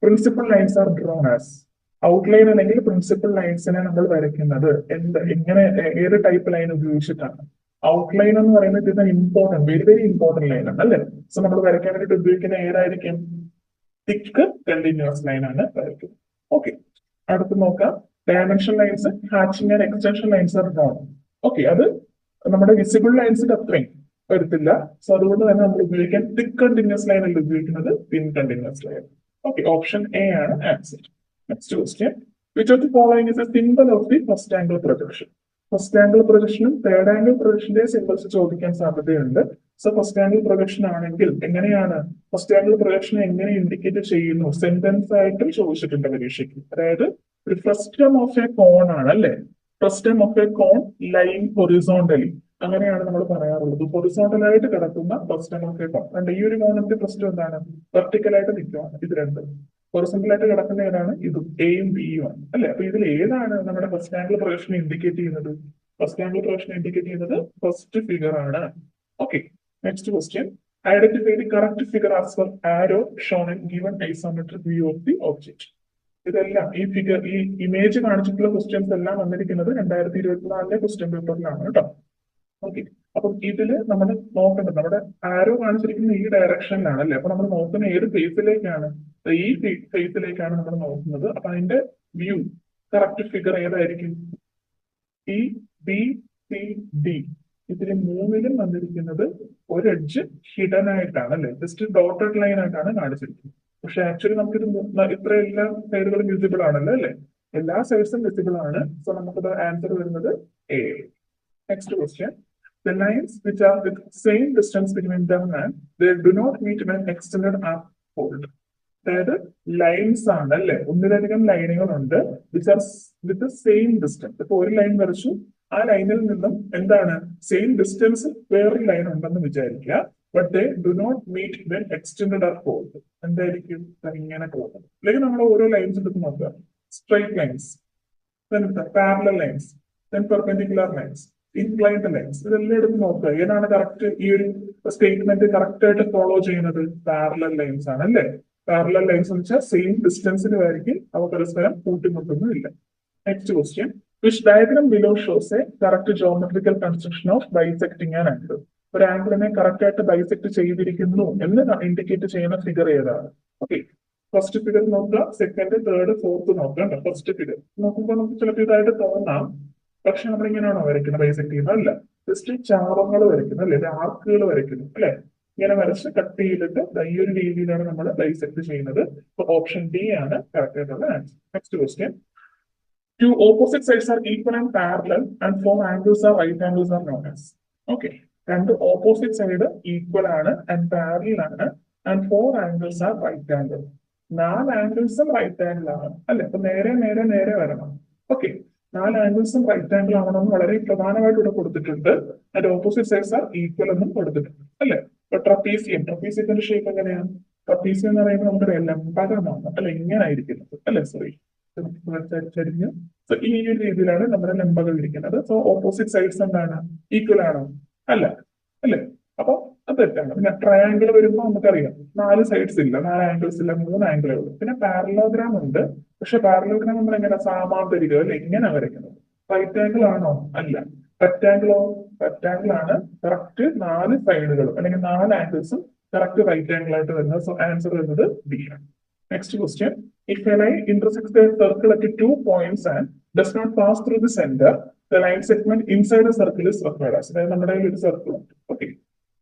principal lines are drawn as. Outline അല്ലെങ്കിൽ പ്രിൻസിപ്പൽ ലൈൻസിനെ നമ്മൾ വരയ്ക്കുന്നത് എങ്ങനെ, ഏത് ടൈപ്പ് ലൈൻ ഉപയോഗിച്ചിട്ടാണ്? ഔട്ട്ലൈൻ എന്ന് പറയുന്നത് ഇത് ഇമ്പോർട്ടന്റ്, വെരി ഇമ്പോർട്ടന്റ് ലൈൻ ആണ് അല്ലെ. സോ നമ്മൾ വരയ്ക്കാൻ വേണ്ടിയിട്ട് ഉപയോഗിക്കുന്ന ഏതായിരിക്കും? തിക്ക് കണ്ടിന്യൂസ് ലൈൻ ആണ് വരയ്ക്കുന്നത്. ഓക്കെ, അടുത്ത് നോക്കാം. Dimension lines, hatching and extension lines are drone. Okay, അത് നമ്മുടെ വിസിബിൾ ലൈൻസിന്റെ അത്രയും വരത്തില്ല. സോ അതുകൊണ്ട് തന്നെ നമ്മൾ ഉപയോഗിക്കാൻ തിക്ക് കണ്ടിന്യൂസ് ലൈൻ അല്ല ഉപയോഗിക്കുന്നത്, thin continuous line. Okay, option A ആണ് answer. Next question. Which of the following is a symbol of the first angle projection? First angle പ്രൊജക്ഷനും തേർഡ് ആംഗിൾ പ്രൊജക്ഷന്റെ സിംബൽസ് ചോദിക്കാൻ സാധ്യതയുണ്ട്. സോ ഫസ്റ്റ് ആംഗിൾ പ്രൊജക്ഷൻ ആണെങ്കിൽ എങ്ങനെയാണ് first angle projection എങ്ങനെ indicate ചെയ്യുന്നു? Sentence ആയിട്ടും ചോദിച്ചിട്ടുണ്ട് പരീക്ഷയ്ക്ക്. അതായത് ഒരു ഫ്രസ്റ്റം ഓഫ് എ കോൺ ആണ് അല്ലെ. Frustum of a cone line horizontally, അങ്ങനെയാണ് നമ്മൾ പറയാറുള്ളത്. ഹൊറിസോണ്ടൽ ആയിട്ട് കിടക്കുന്ന ഫ്രസ്റ്റം ഓഫ് എ കോൺ. ഈ ഒരു കോണിന്റെ പ്രശ്നം എന്താണ്? വെർട്ടിക്കലായിട്ട് നിൽക്കുകയാണ് ഇത് രണ്ടും. ഹൊറിസോണ്ടൽ ആയിട്ട് കിടക്കുന്ന ഏതാണ്? ഇതും എയും ബിയും ആണ് അല്ലെ. അപ്പൊ ഇതിൽ ഏതാണ് നമ്മുടെ ഫസ്റ്റ് ആംഗിൾ പ്രൊജക്ഷൻ ഇൻഡിക്കേറ്റ് ചെയ്യുന്നത്? ഫസ്റ്റ് ആംഗിൾ പ്രൊജക്ഷൻ ഇൻഡിക്കേറ്റ് ചെയ്യുന്നത് ഫസ്റ്റ് ഫിഗർ ആണ്. Okay, next question. Identify the correct figure as per arrow shown in given isometric view of the object. ഇതെല്ലാം ഈ ഫിഗർ, ഈ ഇമേജ് കാണിച്ചിട്ടുള്ള ക്വസ്റ്റ്യൻസ് എല്ലാം വന്നിരിക്കുന്നത് 2024 question പേപ്പറിലാണ് കേട്ടോ. ഓക്കെ, അപ്പം ഇതില് നമ്മൾ നോക്കേണ്ടത് നമ്മുടെ ആരോ കാണിച്ചിരിക്കുന്ന ഈ ഡയറക്ഷനിലാണ് അല്ലെ. അപ്പൊ നമ്മൾ നോക്കുന്ന ഏത് ഫേസിലേക്കാണ്? ഈ ഫേസിലേക്കാണ് നമ്മൾ നോക്കുന്നത്. അപ്പൊ അതിന്റെ വ്യൂ കറക്റ്റ് ഫിഗർ ഏതായിരിക്കും? ഈ ബി സി ഡി ഇതിന് മൂന്നിലും വന്നിരിക്കുന്നത് ഒരു എഡ്ജ് ഹിഡൻ ആയിട്ടാണ് അല്ലെ, ജസ്റ്റ് ഡോട്ടഡ് ലൈൻ ആയിട്ടാണ് കാണിച്ചിരിക്കുന്നത്. പക്ഷെ ആക്ച്വലി നമുക്കിത് ഇത്ര എല്ലാ സൈഡുകളും വിസിബിൾ ആണല്ലോ അല്ലെ. എല്ലാ സൈഡ്സും വിസിബിൾ ആണ്. സോ നമുക്കത് ആൻസർ വരുന്നത് A. Next question. The lines which are with same distance between them and they do not meet when extended are fold. അതായത് ലൈൻസ് ആണ് അല്ലെ, ഒന്നിലധികം ലൈനുകൾ ഉണ്ട് which are with the same distance. ഇപ്പൊ ഒരു ലൈൻ വരച്ചു, ആ ലൈനിൽ നിന്നും എന്താണ് സെയിം ഡിസ്റ്റൻസ് വേറൊരു ലൈൻ ഉണ്ടെന്ന് വിചാരിക്കുക. But they do not meet when extended are fold. എന്തായിരിക്കും? ഇങ്ങനെ പോകുന്നത്. അല്ലെങ്കിൽ നമ്മൾ ഓരോ ലൈൻസ് എടുത്ത് നോക്കുക. Straight lines, parallel lines, perpendicular lines, inclined lines. ഇതെല്ലാം എടുത്ത് നോക്കുക. ഏതാണ് കറക്റ്റ് ഈ ഒരു സ്റ്റേറ്റ്മെന്റ് കറക്റ്റ് ആയിട്ട് ഫോളോ ചെയ്യുന്നത്? പാരലൽ ലൈൻസ് ആണ് അല്ലെ. പാരലൽ ലൈൻസ് എന്ന് വെച്ചാൽ സെയിം ഡിസ്റ്റൻസിന് ആയിരിക്കും, അവ പരസ്പരം കൂട്ടിമുട്ടുന്നില്ല. Next question. Which diagram below shows a correct geometrical construction of bisecting an angle? ഒരു ആംഗിളിനെ കറക്റ്റ് ആയിട്ട് ബൈസെക്ട് ചെയ്തിരിക്കുന്നു എന്ന് ഇൻഡിക്കേറ്റ് ചെയ്യുന്ന ഫിഗർ ഏതാണ്? ഓക്കെ, ഫസ്റ്റ് ഫിഗർ നോക്കുക, സെക്കൻഡ്, തേർഡ്, ഫോർത്ത് നോക്കുക. ഫസ്റ്റ് ഫിഗർ നോക്കുമ്പോൾ നമുക്ക് ചിലപ്പോൾ ഇതായിട്ട് തോന്നാം, പക്ഷെ നമ്മൾ ഇങ്ങനെയാണോ വരയ്ക്കുന്നത്? ബൈസെക്ട് ചെയ്യുന്നത് അല്ല, ജസ്റ്റ് ചാപങ്ങൾ വരയ്ക്കുന്നു അല്ലെ, ആർക്കുകൾ വരയ്ക്കുന്നു അല്ലെ. ഇങ്ങനെ വരച്ച് കട്ട് ചെയ്തിട്ട് ഈ ഒരു രീതിയിലാണ് നമ്മൾ ബൈസെക്ട് ചെയ്യുന്നത്. ഓപ്ഷൻ ഡി ആണ് കറക്റ്റ് ആയിട്ടുള്ള answer. Next question. Two opposite sides are equal and parallel and four angles are right angles are known as. Okay. രണ്ട് ഓപ്പോസിറ്റ് സൈഡ് ഈക്വൽ ആണ് ആൻഡ് പാരലൽ ആണ് and four angles are right angle. 4 ആംഗിൾസും right angle ആണ് അല്ലെ. അപ്പൊ നേരെ നേരെ നേരെ വരണം. ഓക്കെ. 4 ആംഗിൾസും റൈറ്റ് ആംഗിൾ ആവണമെന്ന് വളരെ പ്രധാനമായിട്ട് ഇവിടെ കൊടുത്തിട്ടുണ്ട്. And opposite sides are equal എന്നും കൊടുത്തിട്ടുണ്ട് അല്ലെ. ഇപ്പൊ ട്രപ്പീസിയത്തിന്റെ ഷേപ്പ് എങ്ങനെയാണ്? ട്രപ്പീസിയം എന്ന് പറയുമ്പോൾ നമുക്ക് ലംബകമാണ് അല്ലെ, ഇങ്ങനെ ആയിരിക്കുന്നത് അല്ലെ. സോറി, ചരിഞ്ഞ് ഈ ഒരു രീതിയിലാണ് നമ്മുടെ ലംബകം ഇരിക്കുന്നത്. സോ ഓപ്പോസിറ്റ് സൈഡ്സ് എന്താണ്? ഈക്വൽ ആണോ? അല്ല അല്ലെ. അപ്പൊ അത് തെറ്റാണ്. പിന്നെ ട്രയാങ്കിൾ വരുമ്പോൾ നമുക്കറിയാം 4 സൈഡ്സ് ഇല്ല, 4 ആംഗിൾസ് ഇല്ല, 3 ആംഗിളേ ഉള്ളൂ. പിന്നെ പാരലോഗ്രാം ഉണ്ട്. പക്ഷെ പാരലോഗ്രാം നമ്മൾ എങ്ങനെ സാമാന്തരികം അല്ലെ, ഇങ്ങനെ വരയ്ക്കുന്നത്. റൈറ്റ് ആംഗിൾ ആണോ? അല്ല. റെക്ടാംഗിളോ? റെക്ടാംഗിൾ ആണ്. കറക്റ്റ് 4 സൈഡുകളും അല്ലെങ്കിൽ 4 ആംഗിൾസും കറക്റ്റ് റൈറ്റ് ആംഗിൾ ആയിട്ട് വരുന്നത്. സോ ആൻസർ വരുന്നത് ബി ആണ്. Next question. If a line intersects the circle at 2 points and does not pass through the center, the line segment inside the circle is required. അതായത് നമ്മുടെ കയ്യിൽ ഒരു circle ഉണ്ട്. Okay,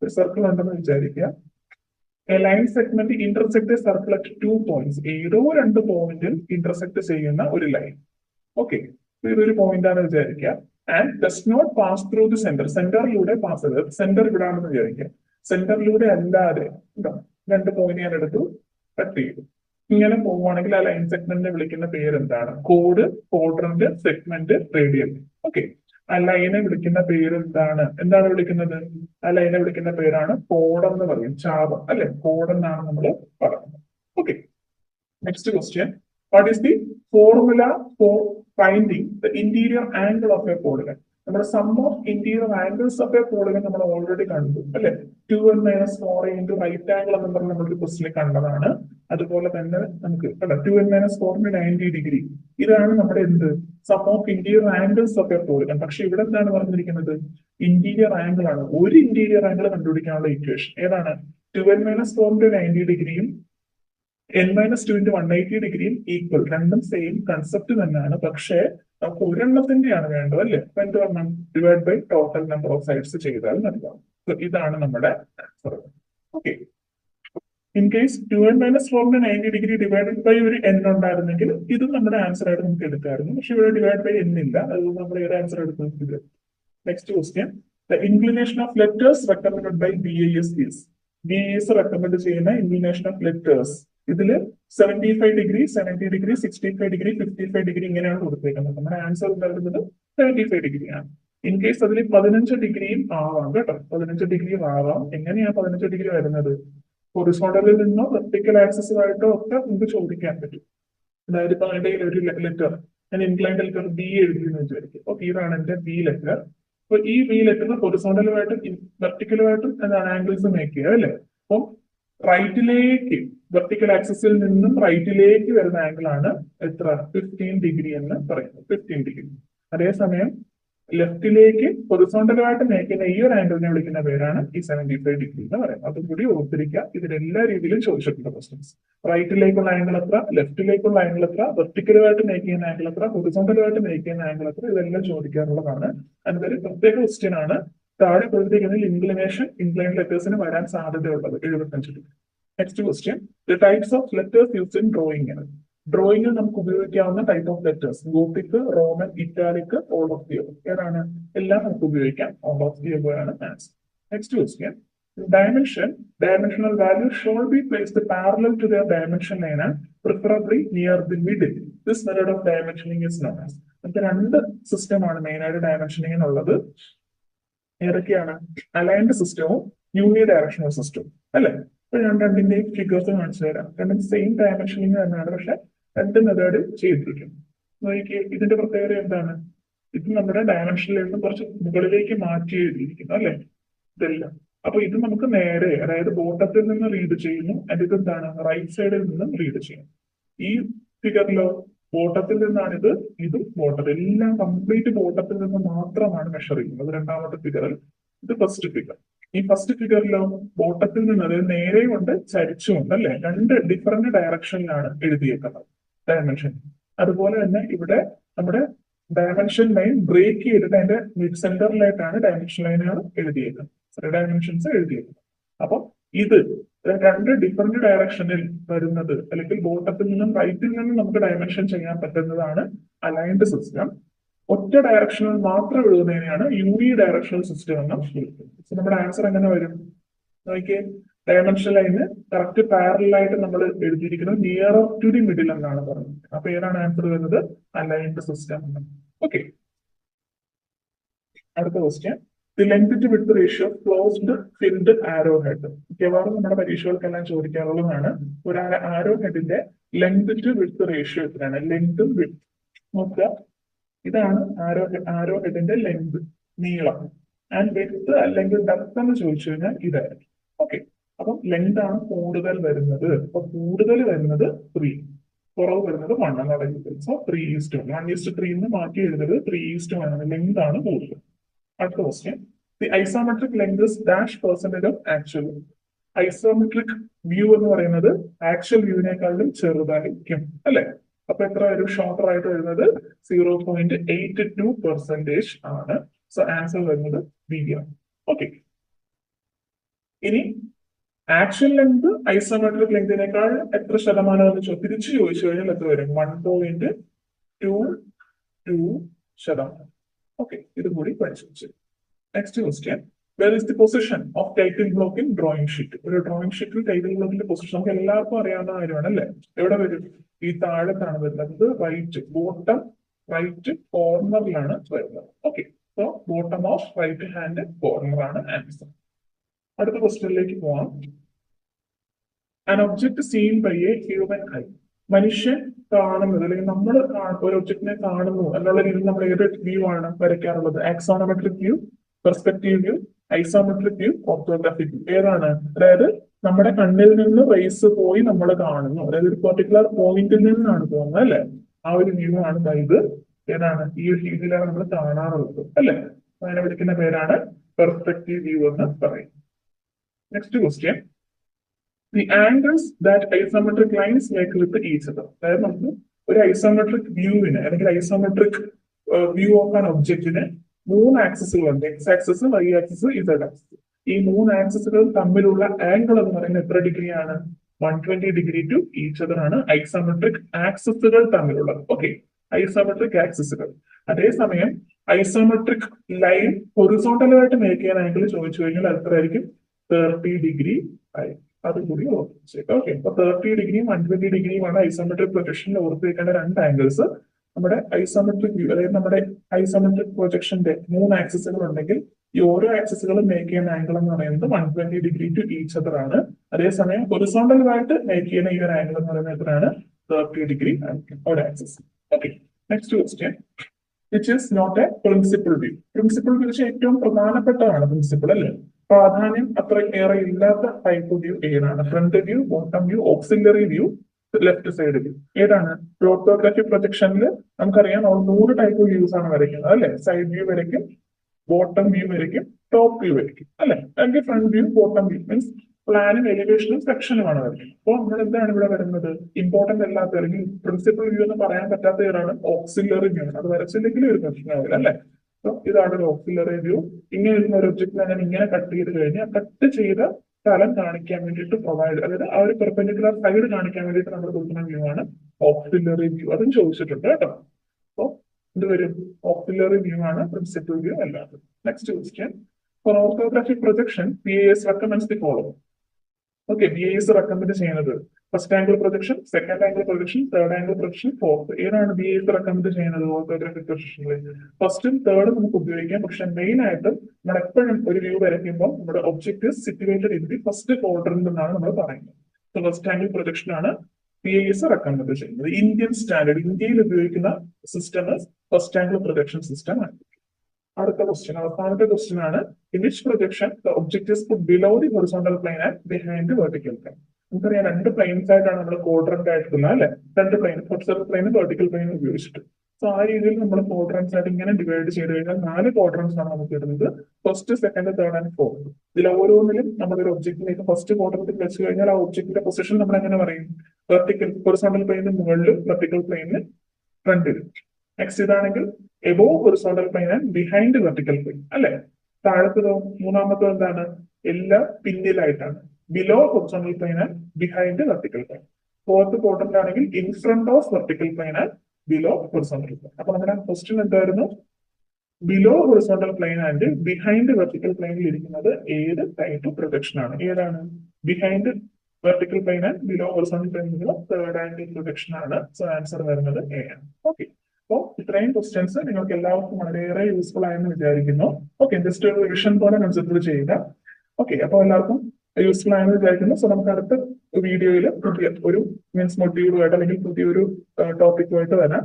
ഒരു സർക്കിൾ ഉണ്ടെന്ന് വിചാരിക്കുക. A line segment intersect the circle at 2 points. ഏതോ 2 പോയിന്റിൽ ഇന്റർസെക്ട് ചെയ്യുന്ന ഒരു ലൈൻ. ഓക്കെ, ഇതൊരു പോയിന്റ് ആണെന്ന് വിചാരിക്കുക. And does not pass through the centre. സെന്ററിലൂടെ പാസ് ചെയ്തത്. സെന്റർ ഇവിടെ ആണെന്ന് വിചാരിക്കുക. സെന്ററിലൂടെ അല്ലാതെ 2 പോയിന്റ് ഞാൻ എടുത്തു, കട്ട് ചെയ്തു. ഇങ്ങനെ പോവുകയാണെങ്കിൽ ആ ലൈൻ സെഗ്മെന്റിനെ വിളിക്കുന്ന പേര് എന്താണ്? Code, quadrant, segment, radial. Okay, ആ ലൈനെ വിളിക്കുന്ന പേര് എന്താണ്? എന്താണ് വിളിക്കുന്നത്? ആ ലൈനെ വിളിക്കുന്ന പേരാണ് കോഡെന്ന് പറയും. ചാപം അല്ലെ, കോഡെന്നാണ് നമ്മൾ പറയുന്നത്. Okay, next question. What is the formula for finding the interior angle of a polygon? നമ്മുടെ sum of interior angles of a polygon നമ്മൾ ഓൾറെഡി കണ്ടു അല്ലെ. 2n - 4a into right angle എന്ന് പറഞ്ഞ് നമ്മളൊരു ക്വസ്റ്റിൽ കണ്ടതാണ്. അതുപോലെ തന്നെ നമുക്ക് 2n - 4 90 ഡിഗ്രി. ഇതാണ് നമ്മുടെ എന്ത്? Sum of interior angles of a polygon. പക്ഷെ ഇവിടെ എന്താണ് പറഞ്ഞിരിക്കുന്നത്? ഇന്റീരിയർ ആംഗിൾ ആണ്. ഒരു ഇന്റീരിയർ ആംഗിൾ കണ്ടുപിടിക്കാനുള്ള ഇക്വേഷൻ ഏതാണ്? 2n - 4 90 ഡിഗ്രിയും n - 2 into 180 ഡിഗ്രിയും ഈക്വൽ. രണ്ടും സെയിം കൺസെപ്റ്റ് തന്നെയാണ്. പക്ഷേ നമുക്ക് ഒരെണ്ണത്തിന്റെയാണ് വേണ്ടത് അല്ലെ. അപ്പൊ എന്ത് പറഞ്ഞാൽ divide by total number of sides ചെയ്താൽ നൽകാം. ഇതാണ് നമ്മുടെ answer. Okay, in case 2n - 4 90 degree divided by ഒരു n ഉണ്ടായിരുന്നെങ്കിൽ ഇതും നമ്മുടെ ആൻസർ ആയിട്ട് നമുക്ക് എടുക്കാമായിരുന്നു. പക്ഷെ ഇവിടെ ഡിവൈഡ് ബൈ n ഇല്ല. അതുകൊണ്ട് നമ്മൾ ഏത് ആൻസർ എടുക്കുന്നത്? Next question. The inclination of letters recommended by BIS is. BIS recommend ചെയ്യുന്ന ഇൻക്ലിനേഷൻ ഓഫ് ലെറ്റേഴ്സ് ഇതില് 75 ഡിഗ്രി, 70 ഡിഗ്രി, 65 ഡിഗ്രി, 55 ഡിഗ്രി ഇങ്ങനെയാണ് കൊടുത്തേക്കുന്നത്. നമ്മുടെ ആൻസർ വരുന്നത് 75 ഡിഗ്രിയാണ്. ഇൻ കേസ് അതിൽ 15 ഡിഗ്രിയും ആവാം കേട്ടോ. 15 ഡിഗ്രിയും ആവാം. എങ്ങനെയാ 15 ഡിഗ്രി വരുന്നത്? ഹൊറിസോണ്ടലിൽ നിന്നോ വെർട്ടിക്കൽ ആക്സസുമായിട്ടോ ഒക്കെ നമുക്ക് ചോദിക്കാൻ പറ്റും. അതായത് ഇപ്പൊ എന്റെ ഒരു ലെറ്റർ, ഞാൻ ഇൻക്ലൈൻഡ് ലെറ്റർ ബി എഴുതിയെന്ന് വിചാരിക്കും. ഓക്കെ, ഇതാണ് എന്റെ ബി ലെറ്റർ. അപ്പൊ ഈ ബി ലെറ്ററിന് ഹൊറിസോണ്ടലുമായിട്ടും വെർട്ടിക്കലുമായിട്ടും എന്താണ് ആംഗിൾസ് മേക്ക് ചെയ്യുക അല്ലെ. അപ്പം റൈറ്റിലേക്ക്, വെർട്ടിക്കൽ ആക്സസിൽ നിന്നും റൈറ്റിലേക്ക് വരുന്ന ആംഗിൾ ആണ് എത്ര? 15 ഡിഗ്രി എന്ന് പറയുന്നത്. 15 ഡിഗ്രി. അതേസമയം ലെഫ്റ്റിലേക്ക് ഹൊറിസോണ്ടലുമായിട്ട് മേക്കുന്ന ഈ ഒരു ആംഗിളിനെ വിളിക്കുന്ന പേരാണ് ഈ 75 ഡിഗ്രി എന്ന് പറയുന്നത്. അതും കൂടി ഓർത്തിരിക്കുക. ഇതിലെല്ലാ രീതിയിലും ചോദിച്ചിട്ടുണ്ട് ക്വസ്റ്റ്യൻസ്. റൈറ്റിലേക്കുള്ള ആംഗിൾ എത്ര, ലെഫ്റ്റിലേക്കുള്ള ആംഗിൾ എത്ര, വെർട്ടിക്കലുമായിട്ട് മേക്ക് ചെയ്യുന്ന ആംഗിൾ എത്ര, ഹൊറിസോണ്ടലുമായിട്ട് മേക്ക് ചെയ്യുന്ന ആംഗിൾ എത്ര, ഇതെല്ലാം ചോദിക്കാറുള്ളതാണ്. അതൊരു പ്രത്യേക ക്വസ്റ്റ്യൻ ആണ്. താഴെ കൊടുത്തിരിക്കുന്നതിൽ ഇൻക്ലൈൻഡ് ലെറ്റേഴ്സിന് വരാൻ സാധ്യതയുള്ളത് 75 degree. Next question. The types of letters used in drawing. ഡ്രോയിങ്ങിൽ നമുക്ക് ഉപയോഗിക്കാവുന്ന type of letters Gothic, Roman, italic, all of the above. ഏതാണ്? എല്ലാം നമുക്ക് ഉപയോഗിക്കാം. ഓൾ ഓഫ് ദി എബോവ് ആണ് answer. Next question. Dimensional value should be placed parallel to their dimension line and preferably near the middle. This method of dimensioning is known as. നമുക്ക് 2 സിസ്റ്റമാണ് main ആയിട്ട് ഡയമെൻഷനിങ്ങിനുള്ളത്. ഏതൊക്കെയാണ്? Aligned സിസ്റ്റവും യൂണി directional സിസ്റ്റവും അല്ലെ. ഇപ്പൊ ഞാൻ രണ്ടിന്റെയും ഫിഗേഴ്സ് കാണിച്ചു തരാം. രണ്ടും സെയിം ഡയമെൻഷനിങ് തന്നെയാണ്, പക്ഷെ 2 മെത്തേഡ് ചെയ്തിരിക്കും. ഇതിന്റെ പ്രത്യേകത എന്താണ്? ഇത് നമ്മുടെ ഡയമെൻഷനിൽ നിന്നും കുറച്ച് മുകളിലേക്ക് മാറ്റി എഴുതിയിരിക്കുന്നു അല്ലെ, ഇതെല്ലാം. അപ്പൊ ഇത് നമുക്ക് നേരെ, അതായത് ബോട്ടത്തിൽ നിന്ന് റീഡ് ചെയ്യുന്നു. അതിൽ എന്താണ്? റൈറ്റ് സൈഡിൽ നിന്നും റീഡ് ചെയ്യുന്നു. ഈ ഫിഗറിലോ ബോട്ടത്തിൽ നിന്നാണിത്, ഇതും ബോട്ടത്തിൽ, എല്ലാം കംപ്ലീറ്റ് ബോട്ടത്തിൽ നിന്ന് മാത്രമാണ് മെഷർ ചെയ്യുന്നത്. രണ്ടാമത്തെ ഫിഗറിൽ ഇത് ഫസ്റ്റ് ഫിഗർ. ഈ ഫസ്റ്റ് ഫിഗറിലോ ബോട്ടത്തിൽ നിന്ന്, അതായത് നേരെയുണ്ട് ചരിച്ചുമുണ്ട് അല്ലെ. 2 ഡിഫറെന്റ് ഡയറക്ഷനിലാണ് എഴുതിയേക്കുന്നത് ഡയമെൻഷൻ. അതുപോലെ തന്നെ ഇവിടെ നമ്മുടെ ഡയമെൻഷൻ ലൈൻ ബ്രേക്ക് ചെയ്തിട്ട് അതിന്റെ മിഡ് സെന്ററിലായിട്ടാണ് ഡയമെൻഷൻ ലൈനുകൾ എഴുതിയേക്കുന്നത്, ഡയമെൻഷൻസ് എഴുതിയേക്കുന്നത്. അപ്പൊ ഇത് രണ്ട് ഡിഫറെന്റ് ഡയറക്ഷനിൽ വരുന്നത് അല്ലെങ്കിൽ ബോട്ടത്തിൽ നിന്നും റൈറ്റിൽ നിന്നും നമുക്ക് ഡയമെൻഷൻ ചെയ്യാൻ പറ്റുന്നതാണ് അലൈൻഡ് സിസ്റ്റം. ഒറ്റ ഡയറക്ഷനിൽ മാത്രം എഴുതുന്നതിനെയാണ് യൂണി ഡയറക്ഷണൽ സിസ്റ്റം എന്ന് വിളിക്കുന്നത്. നമ്മുടെ ആൻസർ എങ്ങനെ വരും നോക്കിയേ, ഡയമെൻഷൻ ലൈന് കറക്റ്റ് പാരലായിട്ട് നമ്മൾ എഴുതിയിരിക്കുന്നത് നിയർ ടു ദി മിഡിൽ എന്നാണ് പറയുന്നത്. അപ്പൊ ഏതാണ് ആൻസർ വരുന്നത്? Aligned system. ഓക്കെ, അടുത്ത question. The length to width ratio closed filled arrow head. മിക്കവാറും നമ്മുടെ പരീക്ഷകൾക്കെല്ലാം ചോദിക്കാറുള്ളതാണ്. ഒരു ആരോ ഹെഡിന്റെ ലെങ്ത് ടു വിഡ്ത് റേഷ്യോ എത്രയാണ്? ലെങ്തും വിഡ്ത് നോക്കുക. ഇതാണ് ആരോ ഹെഡിന്റെ ലെങ്ത്, നീളം. ആൻഡ് വിഡ്ത് അല്ലെങ്കിൽ ഡെപ്ത് എന്ന് ചോദിച്ചു കഴിഞ്ഞാൽ ഇതായിരിക്കും. ഓക്കെ, അപ്പം ലെങ്ത് ആണ് കൂടുതൽ വരുന്നത്. അപ്പൊ കൂടുതൽ വരുന്നത് 3, കുറവ് വരുന്നത് 1 എന്നാണ്. സോ 3:1. 1:3 എന്ന് മാറ്റി എഴുതുന്നത് 3:1 ആണ്. ലെങ്ത് ആണ് കൂടുതൽ. അടുത്ത question. The isometric length is dash percentage of actual. Isometric view എന്ന് പറയുന്നത് ആക്ച്വൽ വ്യൂവിനേക്കാളും ചെറുതായിരിക്കും അല്ലെ? അപ്പൊ എത്ര വരും? ഷോർട്ടർ ആയിട്ട് വരുന്നത് 0.82% ആണ്. സോ ആൻസർ വരുന്നത് ബി ആണ്. ഓക്കെ, ഇനി ആക്ച്വൽ ലെങ്ത് ഐസോമെട്രിക് ലെങ്തിനേക്കാൾ എത്ര ശതമാനം എന്ന് തിരിച്ചു ചോദിച്ചു കഴിഞ്ഞാൽ എത്ര വരും? 1.22%. ഓക്കെ, ഇതും കൂടി പഠിച്ചു വെച്ചു. Next question. Where is the position of title block in drawing sheet? ഒരു ഡ്രോയിങ് ഷീറ്റിൽ ടൈറ്റിൽ ബ്ലോക്കിന്റെ പൊസിഷൻ നമുക്ക് എല്ലാവർക്കും അറിയാവുന്ന കാര്യമാണ് അല്ലെ? എവിടെ വരും? ഈ താഴത്താണ് വരുന്നത്. റൈറ്റ് ബോട്ടം റൈറ്റ് കോർണറിലാണ് വരുന്നത്. Okay, so bottom of right hand corner ആണ് ആൻസർ. അടുത്ത ക്വസ്റ്റ്യനിലേക്ക് പോവാം. An object seen by a human eye. മനുഷ്യൻ കാണുന്നത് അല്ലെങ്കിൽ നമ്മൾ ഒരു ഒബ്ജക്റ്റിനെ കാണുന്നു എന്നുള്ള രീതിയിൽ നമ്മൾ ഏത് വ്യൂ ആണ് വരയ്ക്കാറുള്ളത്? Axonometric view, perspective view, isometric view, orthographic view. ഏതാണ്? അതായത് നമ്മുടെ കണ്ണിൽ നിന്ന് റേസ് പോയി നമ്മൾ കാണുന്നു, അതായത് ഒരു പെർട്ടിക്കുലർ പോയിന്റിൽ നിന്നാണ് പോകുന്നത് അല്ലെ? ആ ഒരു വ്യൂ ആണ് ഇത്. ഏതാണ്? ഈ ഒരു രീതിയിലാണ് നമ്മൾ കാണാറുള്ളത് അല്ലെ? അതിനെ വിളിക്കുന്ന പേരാണ് പെർസ്പെക്റ്റീവ് വ്യൂ എന്ന് പറയും. Next question. The angles that isometric lines make with each other. അതായത് നമുക്ക് ഒരു ഐസോമെട്രിക് വ്യൂവിന് അല്ലെങ്കിൽ ഐസോമെട്രിക് വ്യൂ ഓഫ് ആൻ ഒബ്ജക്റ്റിന് 3 ആക്സിസുകളുണ്ട്. X axis, Y axis, Z axis. ഈ 3 ആക്സിസുകൾ തമ്മിലുള്ള ആംഗിൾ എന്ന് പറയുന്നത് എത്ര ഡിഗ്രിയാണ്? 120 ഡിഗ്രി ടു ഈച്ച് അതർ ആണ് ഐസോമെട്രിക് ആക്സിസുകൾ തമ്മിലുള്ളത്. ഓക്കെ, ഐസോമെട്രിക് ആക്സിസുകൾ. അതേസമയം ഐസോമെട്രിക് ലൈൻ ഹൊറിസോണ്ടലായിട്ട് മേക്ക് ചെയ്യാൻ ആംഗിൾ ചോദിച്ചു കഴിഞ്ഞാൽ എത്രയായിരിക്കും? 30 ഡിഗ്രി ആയിരിക്കും. അതുകൂടി ഓർമ്മിച്ചേക്കാം. ഓക്കെ, അപ്പൊ 30 ഡിഗ്രിയും 120 ഡിഗ്രിയുമാണ് ഐസോമെട്രിക് പ്രൊജക്ഷനിൽ ഓർത്ത് വെക്കേണ്ട 2 ആംഗിൾസ്. നമ്മുടെ ഐസോമെട്രിക് വ്യൂ അതായത് നമ്മുടെ ഐസോമെട്രിക് പ്രൊജക്ഷന്റെ 3 ആക്സിസുകൾ ഉണ്ടെങ്കിൽ ഈ ഓരോ ആക്സിസുകളും മേക്ക് ചെയ്യുന്ന ആംഗിൾ എന്ന് പറയുന്നത് 120 ഡിഗ്രി ടു ഈച്ച് അതർ ആണ്. അതേസമയം ഹൊറിസോണ്ടലായിട്ട് മേക്ക് ചെയ്യുന്ന ഈ ഒരു ആംഗിൾ എന്ന് പറയുന്നത് എത്രയാണ്? 30 ഡിഗ്രി ആയിരിക്കും ഒരു axis. Okay, next question. Which is not a principal view. Principal view ഏറ്റവും പ്രധാനപ്പെട്ടതാണ് പ്രിൻസിപ്പൾ അല്ലേ? പ്രാധാന്യം അത്ര ഏറെ ഇല്ലാത്ത ടൈപ്പ് വ്യൂ ഏതാണ്? Front view, bottom view, auxiliary view, left side view. ഏതാണ്? ഓർത്തോഗ്രാഫി പ്രൊജക്ഷനിൽ നമുക്കറിയാം 100 ടൈപ്പ് വ്യൂസ് ആണ് വരയ്ക്കുന്നത് അല്ലെ? സൈഡ് വ്യൂ വരയ്ക്കും, ബോട്ടം വ്യൂ വരയ്ക്കും, ടോപ്പ് വ്യൂ വരയ്ക്കും അല്ലെ? അല്ലെങ്കിൽ front view, bottom view means പ്ലാനും എലിവേഷനും സെക്ഷനുമാണ് വരയ്ക്കുന്നത്. അപ്പോൾ നമ്മൾ എന്താണ് ഇവിടെ വരുന്നത്? ഇമ്പോർട്ടന്റ് അല്ലാത്ത അല്ലെങ്കിൽ പ്രിൻസിപ്പൽ വ്യൂ എന്ന് പറയാൻ പറ്റാത്ത ഏതാണ്? Auxiliary view. അത് വരച്ചില്ലെങ്കിലും ഒരു പ്രശ്നമാവില്ല അല്ലെ? ഇതാണ് ഒരു ഓക്സിലറി വ്യൂ. ഇങ്ങനെ ഇരുന്ന ഒരു ഒബ്ജക്റ്റിനെ ഞാൻ ഇങ്ങനെ കട്ട് ചെയ്ത് കഴിഞ്ഞാൽ കട്ട് ചെയ്ത സ്ഥലം കാണിക്കാൻ വേണ്ടിയിട്ട് പ്രൊവൈഡ്, അതായത് ആ ഒരു പെർപെൻഡിക്കുലർ സൈഡ് കാണിക്കാൻ വേണ്ടിയിട്ട് നമ്മൾ കൊടുക്കുന്ന വ്യൂ ആണ് ഓക്സിലറി വ്യൂ. അതും ചോദിച്ചിട്ടുണ്ട് കേട്ടോ. അപ്പൊ ഇത് വരും ഓക്സിലറി വ്യൂ ആണ്, പ്രിൻസിപ്പൽ വ്യൂ അല്ലാതെ. Next question. For orthographic projection BAS recommends the following. Okay, BAS recommend ചെയ്യുന്നത് first angle projection, second angle projection, third angle projection, fourth. ഏതാണ് BAS റെക്കമെൻഡ് ചെയ്യുന്നത് ഓർത്തോഗ്രാഫിക് പ്രൊജക്ഷനിൽ? ഫസ്റ്റും തേർഡും നമുക്ക് ഉപയോഗിക്കാം. പക്ഷെ മെയിൻ ആയിട്ട് നമ്മൾ എപ്പോഴും ഒരു വ്യൂ വരയ്ക്കുമ്പോൾ നമ്മുടെ object situated in the first quadrant എന്നാണ് നമ്മൾ പറയുന്നത്. ഫസ്റ്റ് ആംഗിൾ പ്രൊജക്ഷൻ ആണ് BAS റെക്കമെൻഡ് ചെയ്യുന്നത്. ഇന്ത്യൻ സ്റ്റാൻഡേർഡ്, ഇന്ത്യയിൽ ഉപയോഗിക്കുന്ന system first angle projection system ആണ്. അടുത്ത ക്വസ്റ്റ്യൻ, അവസാനത്തെ ക്വസ്റ്റ്യൻ ആണ്. In which projection the object is puttu below the horizontal plane and behind the vertical plane. നമുക്കറിയാം 2 പ്ലെയിൻസ് ആയിട്ടാണ് നമ്മൾ ക്വാഡ്രന്റ് ആയിട്ടുള്ളത് അല്ലെ? 2 പ്ലെയിൻ, ഹൊറിസോണ്ടൽ പ്ലെയിനും വെർട്ടിക്കൽ പ്ലെയിനും ഉപയോഗിച്ചിട്ട്. സോ ആ രീതിയിൽ നമ്മൾ ക്വാഡ്രന്റ്സ് ആയിട്ട് ഇങ്ങനെ ഡിവൈഡ് ചെയ്ത് കഴിഞ്ഞാൽ 4 ക്വാഡ്രന്റ്സ് ആണ് നമുക്ക് വരുന്നത്. First, second, third and fourth. ഇതിൽ ഓരോന്നിലും നമ്മളൊരു ഒബ്ജക്റ്റിലേക്ക് ഫസ്റ്റ് ക്വാഡ്രന്റിൽ വെച്ച് കഴിഞ്ഞാൽ ആ ഒബ്ജക്റ്റിന്റെ പൊസിഷൻ നമ്മൾ എങ്ങനെ പറയും? വെർട്ടിക്കൽ ഹൊറിസോണ്ടൽ പ്ലെയിനിന് മുകളിലും വെർട്ടിക്കൽ പ്ലെയിനിന് ഫ്രണ്ടിലും. നെക്സ്റ്റ് ഇതാണെങ്കിൽ above horizontal plane and behind vertical plane അല്ലെ? താഴത്തതോ മൂന്നാമത്തോ എന്താണ്? എല്ലാം പിന്നിലായിട്ടാണ്. Below horizontal plane and behind vertical plane. Fourth quadrant ആണെങ്കിൽ in front of vertical plane and below horizontal plane. അപ്പൊ നമ്മുടെ ക്വസ്റ്റ്യൻ എന്തായിരുന്നു? Below horizontal plane and behind vertical പ്ലെയിനിൽ ഇരിക്കുന്നത് ഏത് ടൈപ്പ് പ്രൊജക്ഷൻ ആണ്? ഏതാണ്? Behind vertical plane and below horizontal പ്ലെയിനിലുള്ള തേർഡ് ആംഗിൾ പ്രൊജക്ഷൻ ആണ്. സോ ആൻസർ വരുന്നത് എ ആണ്. ഓക്കെ, അപ്പോൾ ഇത്രയും ക്വസ്റ്റ്യൻസ് നിങ്ങൾക്ക് എല്ലാവർക്കും വളരെയേറെ യൂസ്ഫുൾ ആയെന്ന് വിചാരിക്കുന്നു. ഓക്കെ, ജസ്റ്റ് ഒരു റിവിഷൻ പോലെ കൺസിഡർ ചെയ്യുക. ഓക്കെ, അപ്പോൾ എല്ലാവർക്കും യൂസ്ഫുൾ ആയെന്ന് വിചാരിക്കുന്നു. സോ നമുക്ക് അടുത്ത വീഡിയോയിൽ പുതിയ ഒരു മീൻസ് മോഡ്യൂളുമായിട്ട് അല്ലെങ്കിൽ പുതിയൊരു ടോപ്പിക്കുമായിട്ട് വരാം.